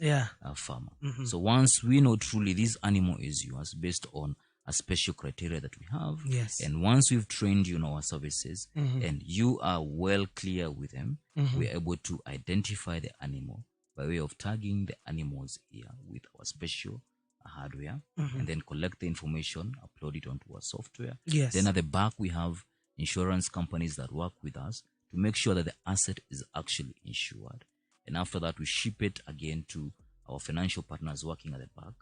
[SPEAKER 5] farmer.
[SPEAKER 3] Mm-hmm.
[SPEAKER 5] So once we know truly this animal is yours based on a special criteria that we have, and once we've trained you in our services and you are well clear with them, we're able to identify the animal by way of tagging the animal's ear with our special hardware, and then collect the information, upload it onto our software. Then at the back we have insurance companies that work with us to make sure that the asset is actually insured. And after that, we ship it again to our financial partners working at the back,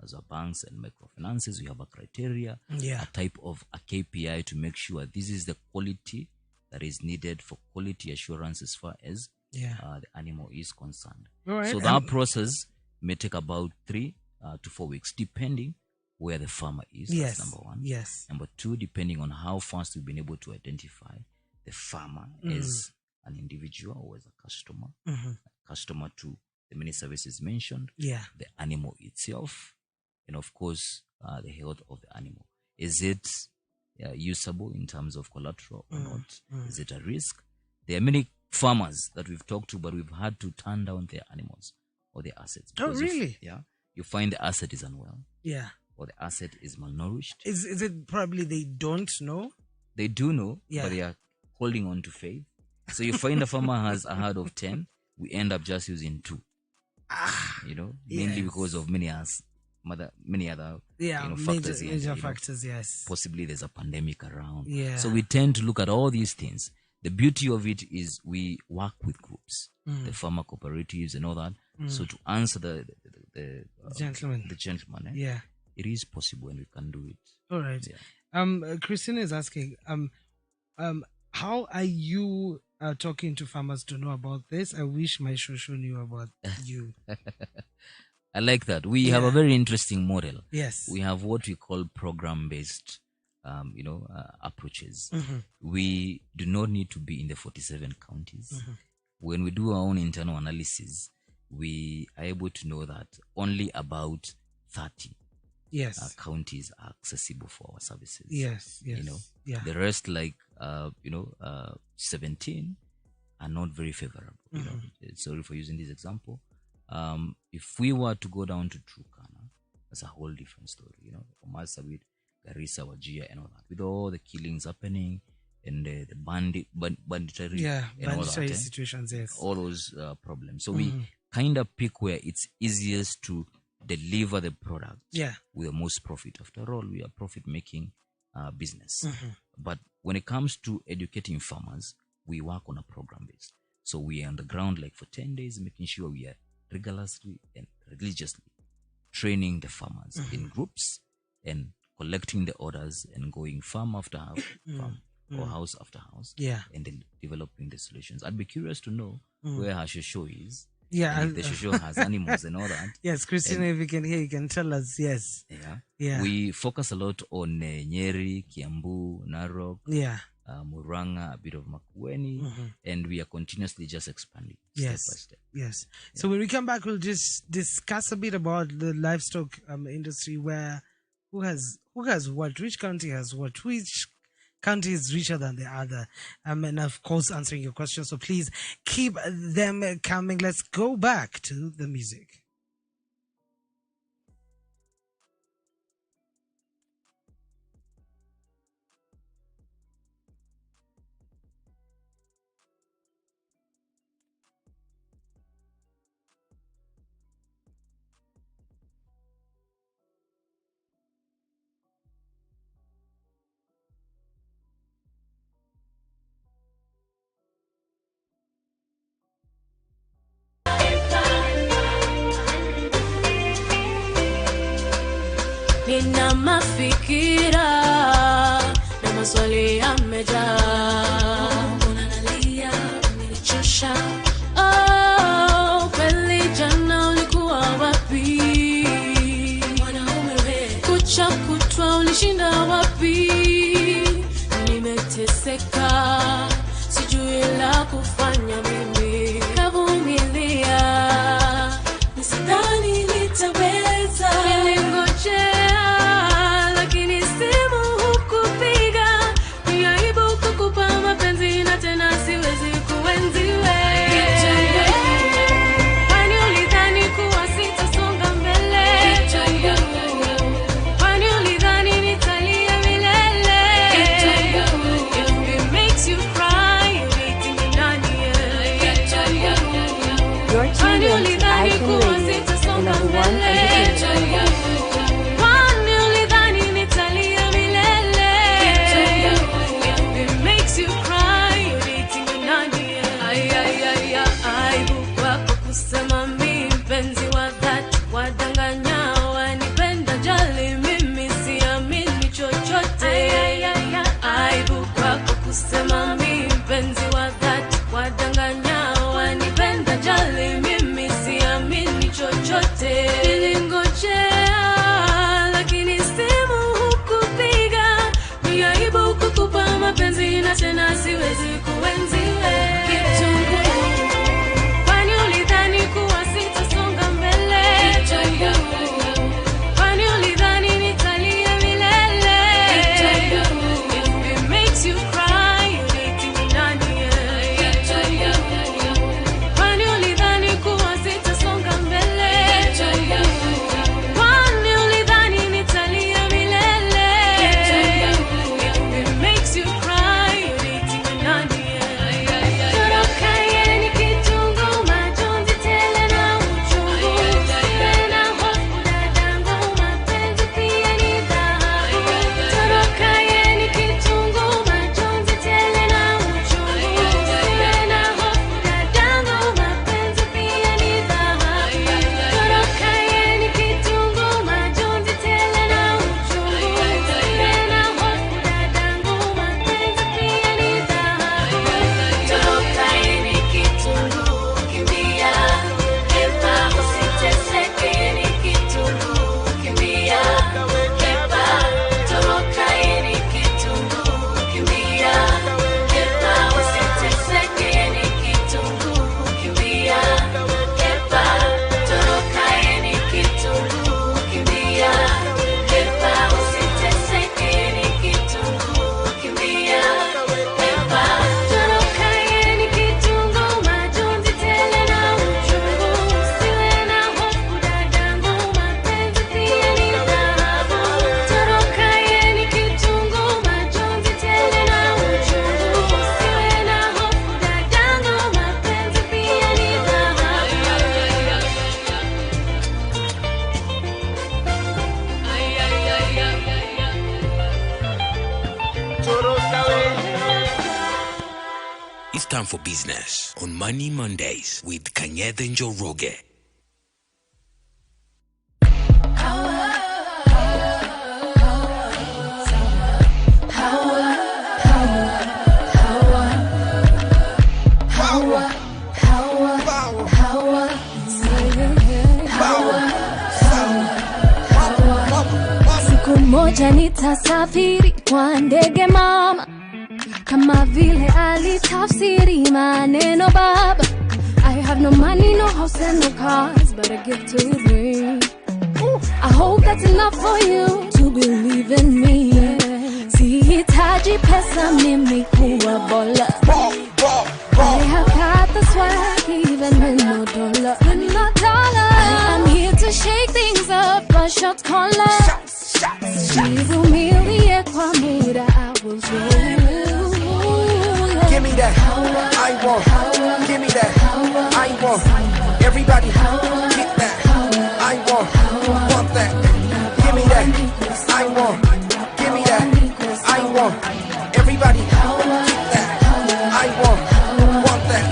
[SPEAKER 5] as our banks and microfinances. We have a criteria, a type of a KPI to make sure this is the quality that is needed for quality assurance as far as the animal is concerned.
[SPEAKER 3] Right.
[SPEAKER 5] So that process may take about 3 to 4 weeks, depending where the farmer is. That's number one. Number two, depending on how fast we've been able to identify the farmer as an individual or as a customer, to the many services mentioned,
[SPEAKER 3] Yeah.
[SPEAKER 5] the animal itself, and of course, the health of the animal. Is it usable in terms of collateral or not? Is it a risk? There are many farmers that we've talked to, but we've had to turn down their animals or their assets.
[SPEAKER 3] Oh, really?
[SPEAKER 5] You find the asset is unwell.
[SPEAKER 3] Yeah.
[SPEAKER 5] Or the asset is malnourished.
[SPEAKER 3] Is it probably they don't know?
[SPEAKER 5] They do know,
[SPEAKER 3] Yeah.
[SPEAKER 5] but they are holding on to faith. So you find a farmer has a herd of 10, we end up just using 2. Mainly because of many other factors.
[SPEAKER 3] Major factors, yes.
[SPEAKER 5] Possibly there's a pandemic around.
[SPEAKER 3] Yeah.
[SPEAKER 5] So we tend to look at all these things. The beauty of it is we work with groups, the farmer cooperatives and all that. So to answer the gentleman,
[SPEAKER 3] yeah,
[SPEAKER 5] it is possible and we can do it.
[SPEAKER 3] All right.
[SPEAKER 5] Yeah.
[SPEAKER 3] Christina is asking, how are you talking to farmers to know about this? I wish my shosho knew about you.
[SPEAKER 5] I like that. We have a very interesting model.
[SPEAKER 3] Yes.
[SPEAKER 5] We have what we call program-based, approaches. We do not need to be in the 47 counties. When we do our own internal analysis, we are able to know that only about 30 counties are accessible for our services.
[SPEAKER 3] Yes.
[SPEAKER 5] The rest, 17, are not very favorable. Sorry for using this example. If we were to go down to Turkana, that's a whole different story. Marsabit, Garissa, Wajir, and all that, with all the killings happening and the banditry, and all that,
[SPEAKER 3] situations, yes,
[SPEAKER 5] all those problems. So we kind of pick where it's easiest to deliver the product with the most profit. After all, we are profit-making business. But when it comes to educating farmers, we work on a program-based. So we are on the ground for 10 days, making sure we are rigorously and religiously training the farmers in groups and collecting the orders and going farm after farm or house after house, and then developing the solutions. I'd be curious to know where her shosho is.
[SPEAKER 3] Yeah,
[SPEAKER 5] and if the shosho has animals and all that.
[SPEAKER 3] Yes, Christina, if you can hear, you can tell us. Yes.
[SPEAKER 5] Yeah. We focus a lot on Nyeri, Kiambu, Narok, Muranga, a bit of Makueni, and we are continuously just expanding step by step.
[SPEAKER 3] Yes. So when we come back, we'll just discuss a bit about the livestock industry, where who has what, which county has what, which county is richer than the other, and of course answering your questions. So please keep them coming. Let's go back to the music.
[SPEAKER 6] Nina mafikira na maswali yamejaa, mbona nalia, umenichosha. Kweli jana ulikuwa wapi? Mwanaume wewe, kucha kutwa ulishinda wapi? Nimeteseka, sijui la kufanya mimi. Kavumilia, nisidhani nitaweza. Lakini simu hukupiga, ni aibu kukupa mapenzi na tena siwezi kuenzi wewe. Kwani ulidhani kuwa sitasonga mbele? Kwani ulidhani nitalia milele? It makes you cry, ni nani yeye?
[SPEAKER 4] You're tuned in to Icon Radio, the number one entertainment.
[SPEAKER 6] Sema mimi mpenzi wa dhati, wadanganya wanipenda, jali mimi siamini chochote.
[SPEAKER 7] time for business on Money Mondays with Kang'Ethe and Njoroge.
[SPEAKER 2] Siku moja nitasafiri kwa ndege mama, kama vile alitafsiri maneno baba. I have no money, no house and no cars, but a gift to bring. I hope that's enough for you to believe in me. Sihitaji pesa mimi kuwa bola. I have got the swag even with no dollar. I am here to shake things up, a shot caller. Jivumilie kwa muda, I will show you.
[SPEAKER 12] Give me that, I want. Give me that, I want. Everybody, get that, I want that. Give me that, I want. Give me that, I want. Everybody, get that, I want that.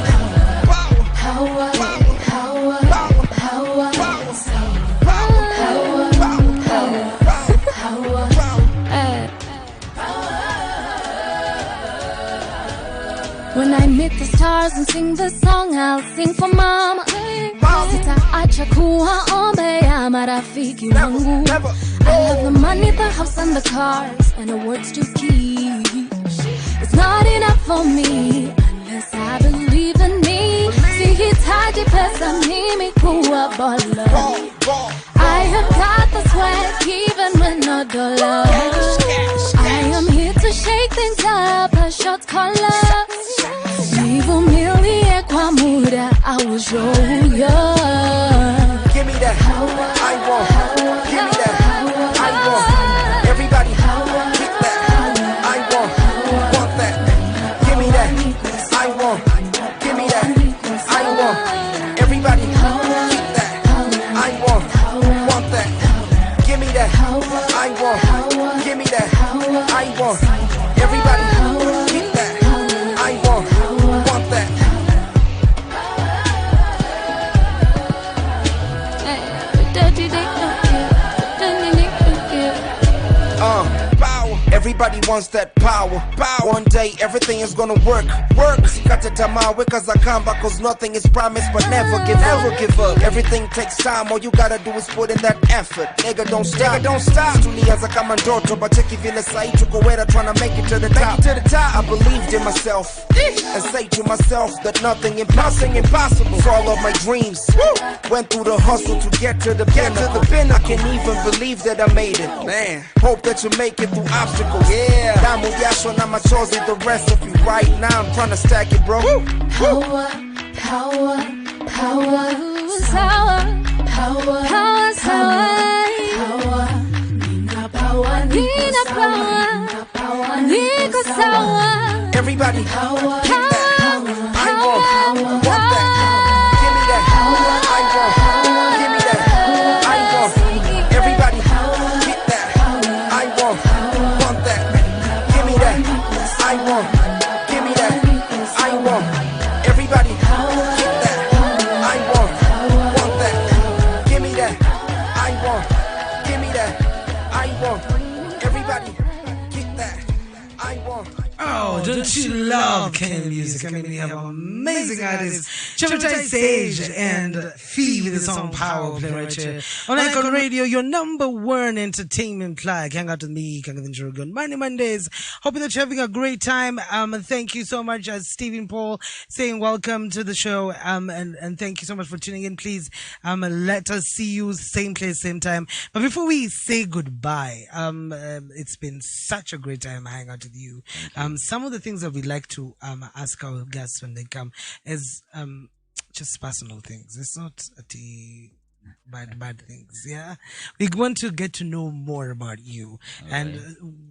[SPEAKER 2] When I meet the stars and sing the song, I'll sing for mama. Sitaacha kuwaombea marafiki wangu. I have the money, the house and the cars, and the words to keep. It's not enough for me unless I believe in me. Sihitaji pesa mimi kuwa bola. I have got the swag even with no dollar. I am here to shake things up, a shot caller. Jivumilie kwa muda, I will show you.
[SPEAKER 12] Give me that, I want. Give me that, I want. Everybody, get that, I want that. Give me that, I want. Give me that, I want. Everybody, get that, I want that. Give me that, I want. Give me that, I want. Everybody, get that, I want that. Power. Everybody wants that power. One day everything is gonna work. Sikate tamaa, weka za kamba, cause nothing is promised, but never give up. Everything takes time, all you gotta do is put in that effort. Nigga, don't stop. Tulianza kama ndoto, but cheki vile sahi tuko wera, tryna make it to the top. I believed in myself and say to myself that nothing impossible. So all of my dreams went through the hustle to get to the pinnacle. I can't even believe that I made it. Man, hope that you make it through obstacles. Yeah, damu jasho na machozi, the rest of you right now. I'm tryna stack it, bro.
[SPEAKER 2] Power, sawa. Nina power, niko sawa.
[SPEAKER 12] Everybody, get that, I want that. Give me that, I want. Give me that, I want. Everybody, get that, I want that. Give me that, I want. Give me that, I want. Everybody, get that, I want that. Give me that, I want. Give me that, I want. Everybody, get that, I want.
[SPEAKER 3] Oh, don't you love Kenyan music? I mean, we have amazing artists, Chevrolet Sage and Fee with the song Power play right here on Icon Radio, your number one entertainment plug. Hang out with me, Kang'Ethe and Njoroge on Money Mondays. Hoping that you're having a great time. Thank you so much, as Stephen Paul saying welcome to the show. And thank you so much for tuning in. Please, let us see you same place, same time. But before we say goodbye, it's been such a great time hanging out with you. Some of the things that we like to ask our guests when they come is just personal things. It's not the bad things. Yeah, we want to get to know more about you. Okay. And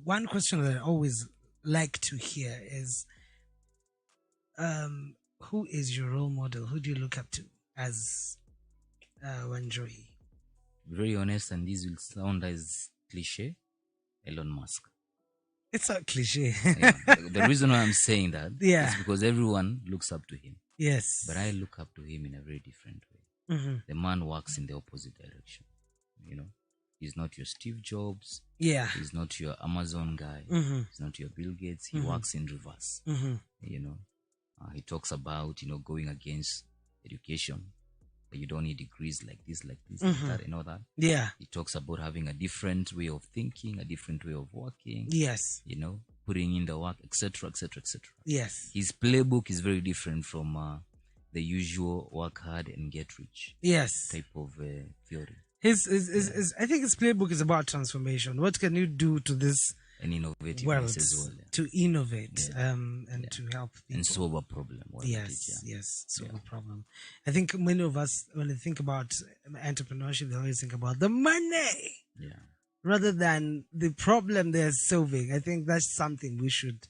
[SPEAKER 3] one question that I always like to hear is, who is your role model? Who do you look up to as Wanjohi?
[SPEAKER 5] Very honest, and this will sound as cliche. Elon Musk.
[SPEAKER 3] It's a cliche.
[SPEAKER 5] Yeah. The reason why I'm saying that
[SPEAKER 3] Yeah.
[SPEAKER 5] is because everyone looks up to him.
[SPEAKER 3] Yes.
[SPEAKER 5] But I look up to him in a very different way. The man works in the opposite direction. You know, he's not your Steve Jobs.
[SPEAKER 3] Yeah.
[SPEAKER 5] He's not your Amazon guy. He's not your Bill Gates. He works in reverse. You know, he talks about, going against education. You don't need degrees like this, like that, and all that.
[SPEAKER 3] Yeah.
[SPEAKER 5] He talks about having a different way of thinking, a different way of working.
[SPEAKER 3] Yes.
[SPEAKER 5] Putting in the work, etc., etc., etc.
[SPEAKER 3] Yes.
[SPEAKER 5] His playbook is very different from the usual work hard and get rich.
[SPEAKER 3] Yes.
[SPEAKER 5] Type of theory.
[SPEAKER 3] I think his playbook is about transformation. What can you do to this
[SPEAKER 5] and innovative
[SPEAKER 3] world
[SPEAKER 5] as well,
[SPEAKER 3] to innovate and to help people
[SPEAKER 5] and solve a problem?
[SPEAKER 3] Yes, solve a problem. I think many of us, when they think about entrepreneurship, they always think about the money, rather than the problem they're solving. I think that's something we should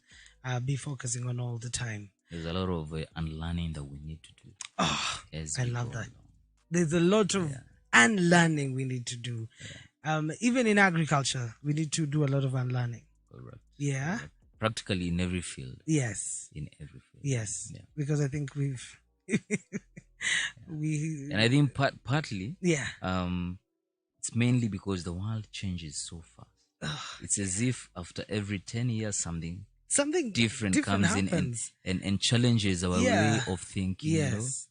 [SPEAKER 3] be focusing on all the time.
[SPEAKER 5] There's a lot of unlearning that we need to do.
[SPEAKER 3] Oh, I love that. There's a lot of unlearning we need to do. Even in agriculture, we need to do a lot of unlearning.
[SPEAKER 5] Correct.
[SPEAKER 3] Yeah.
[SPEAKER 5] Correct. Practically in every field.
[SPEAKER 3] Yes.
[SPEAKER 5] In every field.
[SPEAKER 3] Yes. Yeah. Because I think we've
[SPEAKER 5] and I think partly it's mainly because the world changes so fast. It's as if after every 10 years something different comes
[SPEAKER 3] happens.
[SPEAKER 5] in and challenges our way of thinking.
[SPEAKER 3] Yes.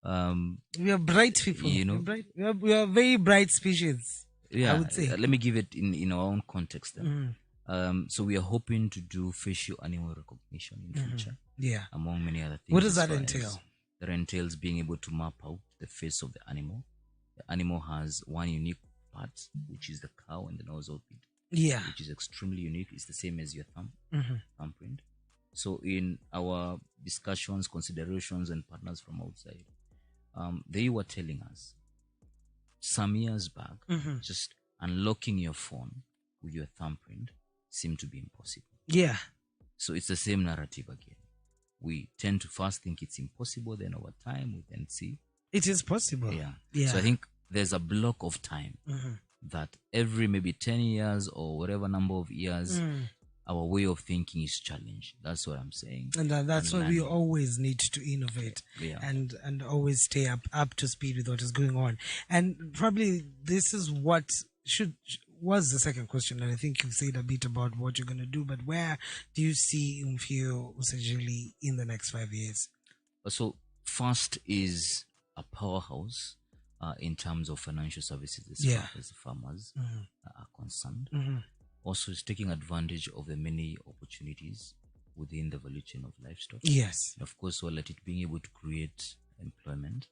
[SPEAKER 3] We are bright people. We are very bright species.
[SPEAKER 5] Yeah,
[SPEAKER 3] I would say.
[SPEAKER 5] Let me give it in our own context then. So we are hoping to do facial animal recognition in future.
[SPEAKER 3] Yeah.
[SPEAKER 5] Among many other things.
[SPEAKER 3] What does that entail?
[SPEAKER 5] That entails being able to map out the face of the animal. The animal has one unique part, which is the cow and the nozzle pit.
[SPEAKER 3] Yeah.
[SPEAKER 5] Which is extremely unique. It's the same as your thumbprint. So in our discussions, considerations, and partners from outside, they were telling us some years back, just unlocking your phone with your thumbprint seemed to be impossible.
[SPEAKER 3] Yeah.
[SPEAKER 5] So it's the same narrative again. We tend to first think it's impossible, then over time we then see
[SPEAKER 3] it is possible.
[SPEAKER 5] Yeah. So I think there's a block of time that every maybe 10 years or whatever number of years, our way of thinking is challenged. That's what I'm saying.
[SPEAKER 3] And that's why we always need to innovate and always stay up to speed with what is going on. And probably this is what was the second question. And I think you've said a bit about what you're going to do, but where do you see Umfio Usajili in the next 5 years?
[SPEAKER 5] So first is a powerhouse in terms of financial services as far as farmers are concerned. Also is taking advantage of the many opportunities within the value chain of livestock.
[SPEAKER 3] Yes.
[SPEAKER 5] And of course, while at it being able to create employment,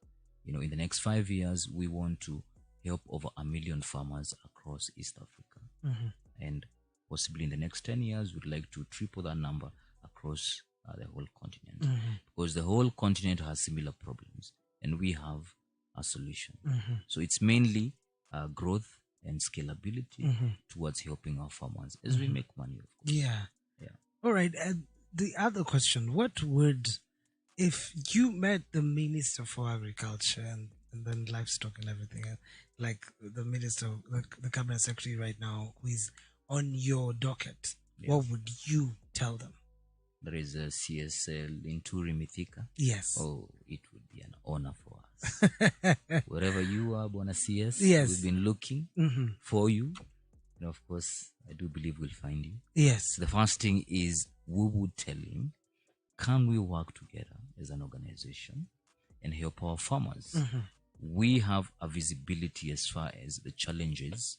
[SPEAKER 5] in the next 5 years, we want to help over 1 million farmers across East Africa. And possibly in the next 10 years, we'd like to triple that number across the whole continent. Because the whole continent has similar problems and we have a solution. So it's mainly growth and scalability towards helping our farmers as we make money, of course.
[SPEAKER 3] Yeah. All right. The other question, what would, if you met the Minister for Agriculture and then livestock and everything, like the Minister, the Cabinet Secretary right now, who is on your docket, what would you tell them?
[SPEAKER 5] There is a CSL in Mithika.
[SPEAKER 3] Yes.
[SPEAKER 5] Oh, it would be an honor for us. Wherever you are, Bona CS, we've been looking for you. And of course, I do believe we'll find you.
[SPEAKER 3] Yes.
[SPEAKER 5] The first thing is we would tell him, can we work together as an organization and help our farmers? We have a visibility as far as the challenges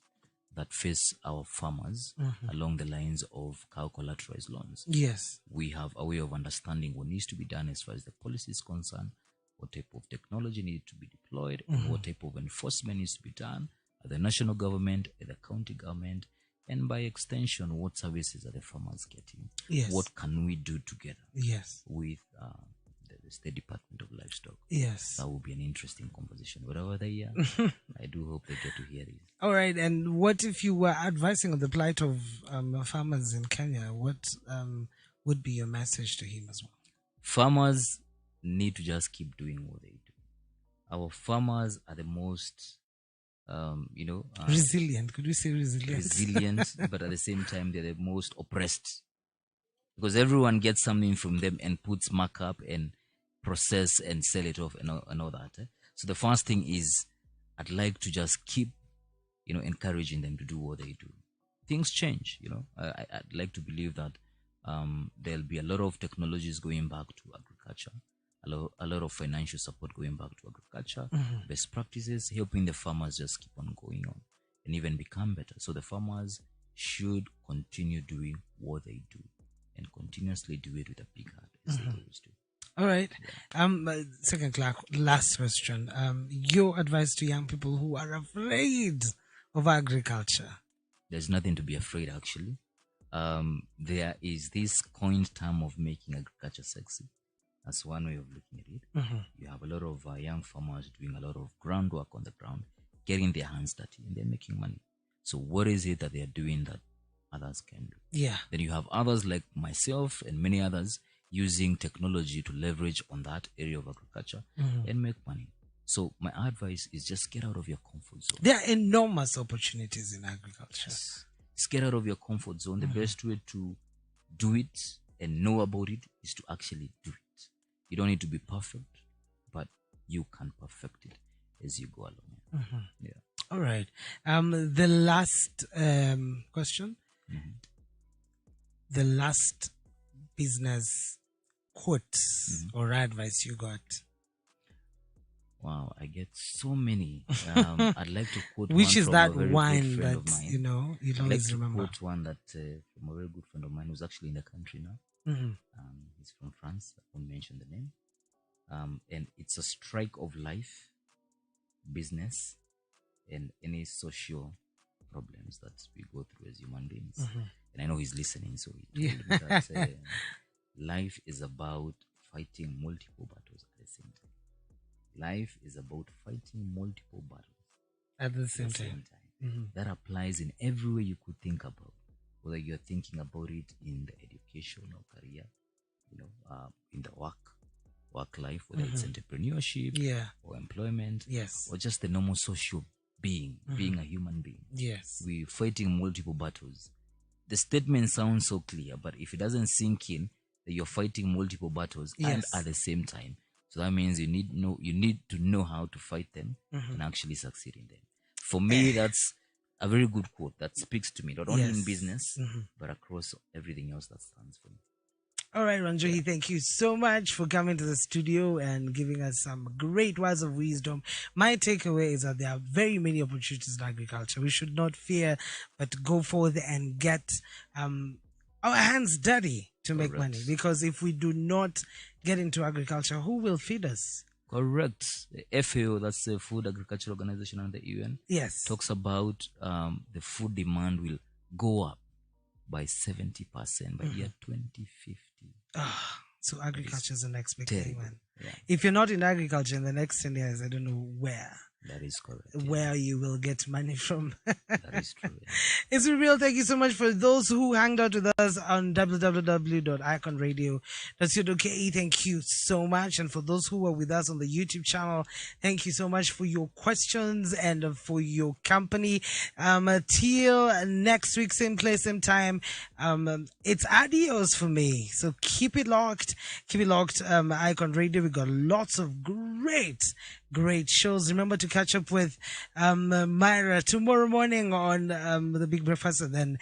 [SPEAKER 5] that face our farmers along the lines of cow collateralized loans.
[SPEAKER 3] Yes.
[SPEAKER 5] We have a way of understanding what needs to be done as far as the policy is concerned, what type of technology needs to be deployed, and what type of enforcement needs to be done at the national government, at the county government, and by extension, what services are the farmers getting?
[SPEAKER 3] Yes.
[SPEAKER 5] What can we do together with the State Department of Livestock?
[SPEAKER 3] Yes.
[SPEAKER 5] That will be an interesting conversation. Wherever they are, I do hope they get to hear this.
[SPEAKER 3] All right. And what if you were advising on the plight of farmers in Kenya? What would be your message to him as well?
[SPEAKER 5] Farmers need to just keep doing what they do. Our farmers are the most
[SPEAKER 3] Resilient. Could we say resilient?
[SPEAKER 5] Resilient, but at the same time, they're the most oppressed. Because everyone gets something from them and puts markup and process and sell it off and all that. So the first thing is, I'd like to just keep, encouraging them to do what they do. Things change, I'd like to believe that there'll be a lot of technologies going back to agriculture, a lot of financial support going back to agriculture, best practices, helping the farmers just keep on going on and even become better. So the farmers should continue doing what they do and continuously do it with a big heart as they always do.
[SPEAKER 3] All right. Last question. Your advice to young people who are afraid of agriculture?
[SPEAKER 5] There's nothing to be afraid, actually. There is this coined term of making agriculture sexy. That's one way of looking at it. You have a lot of young farmers doing a lot of groundwork on the ground, getting their hands dirty, and they're making money. So what is it that they're doing that others can do?
[SPEAKER 3] Yeah.
[SPEAKER 5] Then you have others like myself and many others using technology to leverage on that area of agriculture and make money. So my advice is just get out of your comfort zone.
[SPEAKER 3] There are enormous opportunities in agriculture.
[SPEAKER 5] Just get out of your comfort zone. The best way to do it and know about it is to actually do it. You don't need to be perfect, but you can perfect it as you go along. Yeah.
[SPEAKER 3] All right. The last question. The last business quote or advice you got.
[SPEAKER 5] Wow, I get so many. I'd like to quote
[SPEAKER 3] which
[SPEAKER 5] one
[SPEAKER 3] is
[SPEAKER 5] from
[SPEAKER 3] that
[SPEAKER 5] a very
[SPEAKER 3] one
[SPEAKER 5] good friend of
[SPEAKER 3] that
[SPEAKER 5] mine.
[SPEAKER 3] you'll
[SPEAKER 5] I'd
[SPEAKER 3] always
[SPEAKER 5] like to
[SPEAKER 3] remember?
[SPEAKER 5] quote one that from a very good friend of mine who's actually in the country now. He's from France. I won't mention the name. And it's a strike of life, business, and any social problems that we go through as human beings. And I know he's listening, so he told me that life is about fighting multiple battles at the same time. Life is about fighting multiple battles
[SPEAKER 3] at the same time.
[SPEAKER 5] That applies in every way you could think about, whether you're thinking about it in the education or career, in the work life, whether it's entrepreneurship or employment, or just the normal social being a human being. We're fighting multiple battles. The statement sounds so clear, but if it doesn't sink in that you're fighting multiple battles and at the same time, so that means you need to know how to fight them and actually succeed in them. For me, that's a very good quote that speaks to me, not only in business, but across everything else that stands for me.
[SPEAKER 3] All right, Wanjohi, thank you so much for coming to the studio and giving us some great words of wisdom. My takeaway is that there are very many opportunities in agriculture. We should not fear, but go forth and get our hands dirty to make money. Because if we do not get into agriculture, who will feed us?
[SPEAKER 5] Correct. The FAO, that's the Food Agriculture Organization under the UN, talks about the food demand will go up by 70% by year 2050.
[SPEAKER 3] So agriculture is the next big thing, man. If you're not in agriculture in the next 10 years, I don't know where.
[SPEAKER 5] That is correct.
[SPEAKER 3] Where you will get money from.
[SPEAKER 5] That is true.
[SPEAKER 3] It's been real. Thank you so much for those who hanged out with us on www.iconradio.co.ke. Thank you so much. And for those who were with us on the YouTube channel, thank you so much for your questions and for your company. Till next week, same place, same time. It's adios for me. So keep it locked. Keep it locked. Icon Radio. We got lots of great shows. Remember to catch up with Myra tomorrow morning on the Big Breakfast and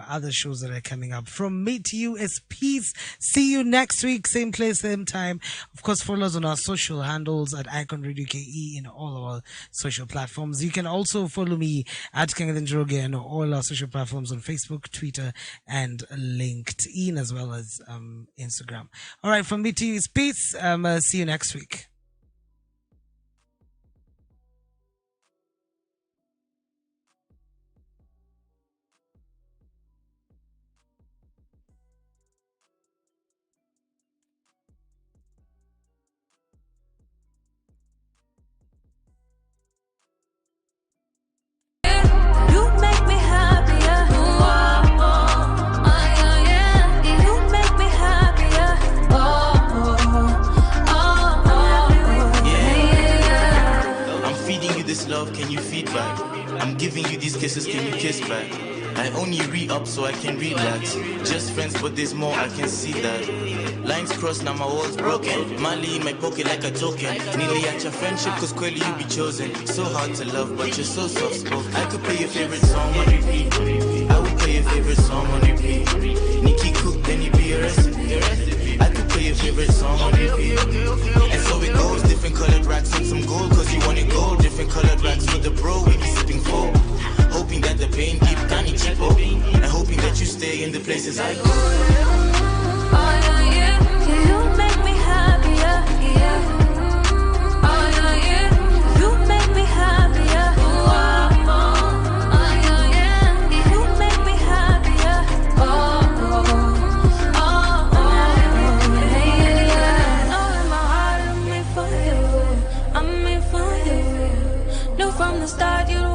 [SPEAKER 3] other shows that are coming up. From me to you is peace. See you next week, same place, same time. Of course, follow us on our social handles at Icon Radio KE in all our social platforms. You can also follow me at Kang'Ethe Njoroge on all our social platforms on Facebook, Twitter, and LinkedIn, as well as Instagram. All right, from me to you is peace. See you next week.
[SPEAKER 13] this love, can you feed back? I'm giving you these kisses, can you kiss back? I only re-up so I can relax. Just friends, but there's more, I can see that. Lines crossed, now my walls broken. Mali in my pocket like a token. Nearly at your friendship, cause clearly you be chosen. So hard to love, but you're so soft spoken. I could play your favorite song on repeat. I would play your favorite song on repeat. Nikki cook, then you be a recipe. I could play your favorite song on repeat. And so it goes, different colored racks and some gold. Cause you want it gold, different colored racks for the bro, we be sipping full. Hoping that the pain keep tiny cheapo. And hoping that you stay in the places I go.
[SPEAKER 2] Oh yeah, yeah, you make me happier, yeah. Oh yeah, yeah, you make me happier. Oh yeah, yeah, you make me happier. Oh, yeah. Oh, in my heart, I'm made for you. I'm made for you. Knew from the start you.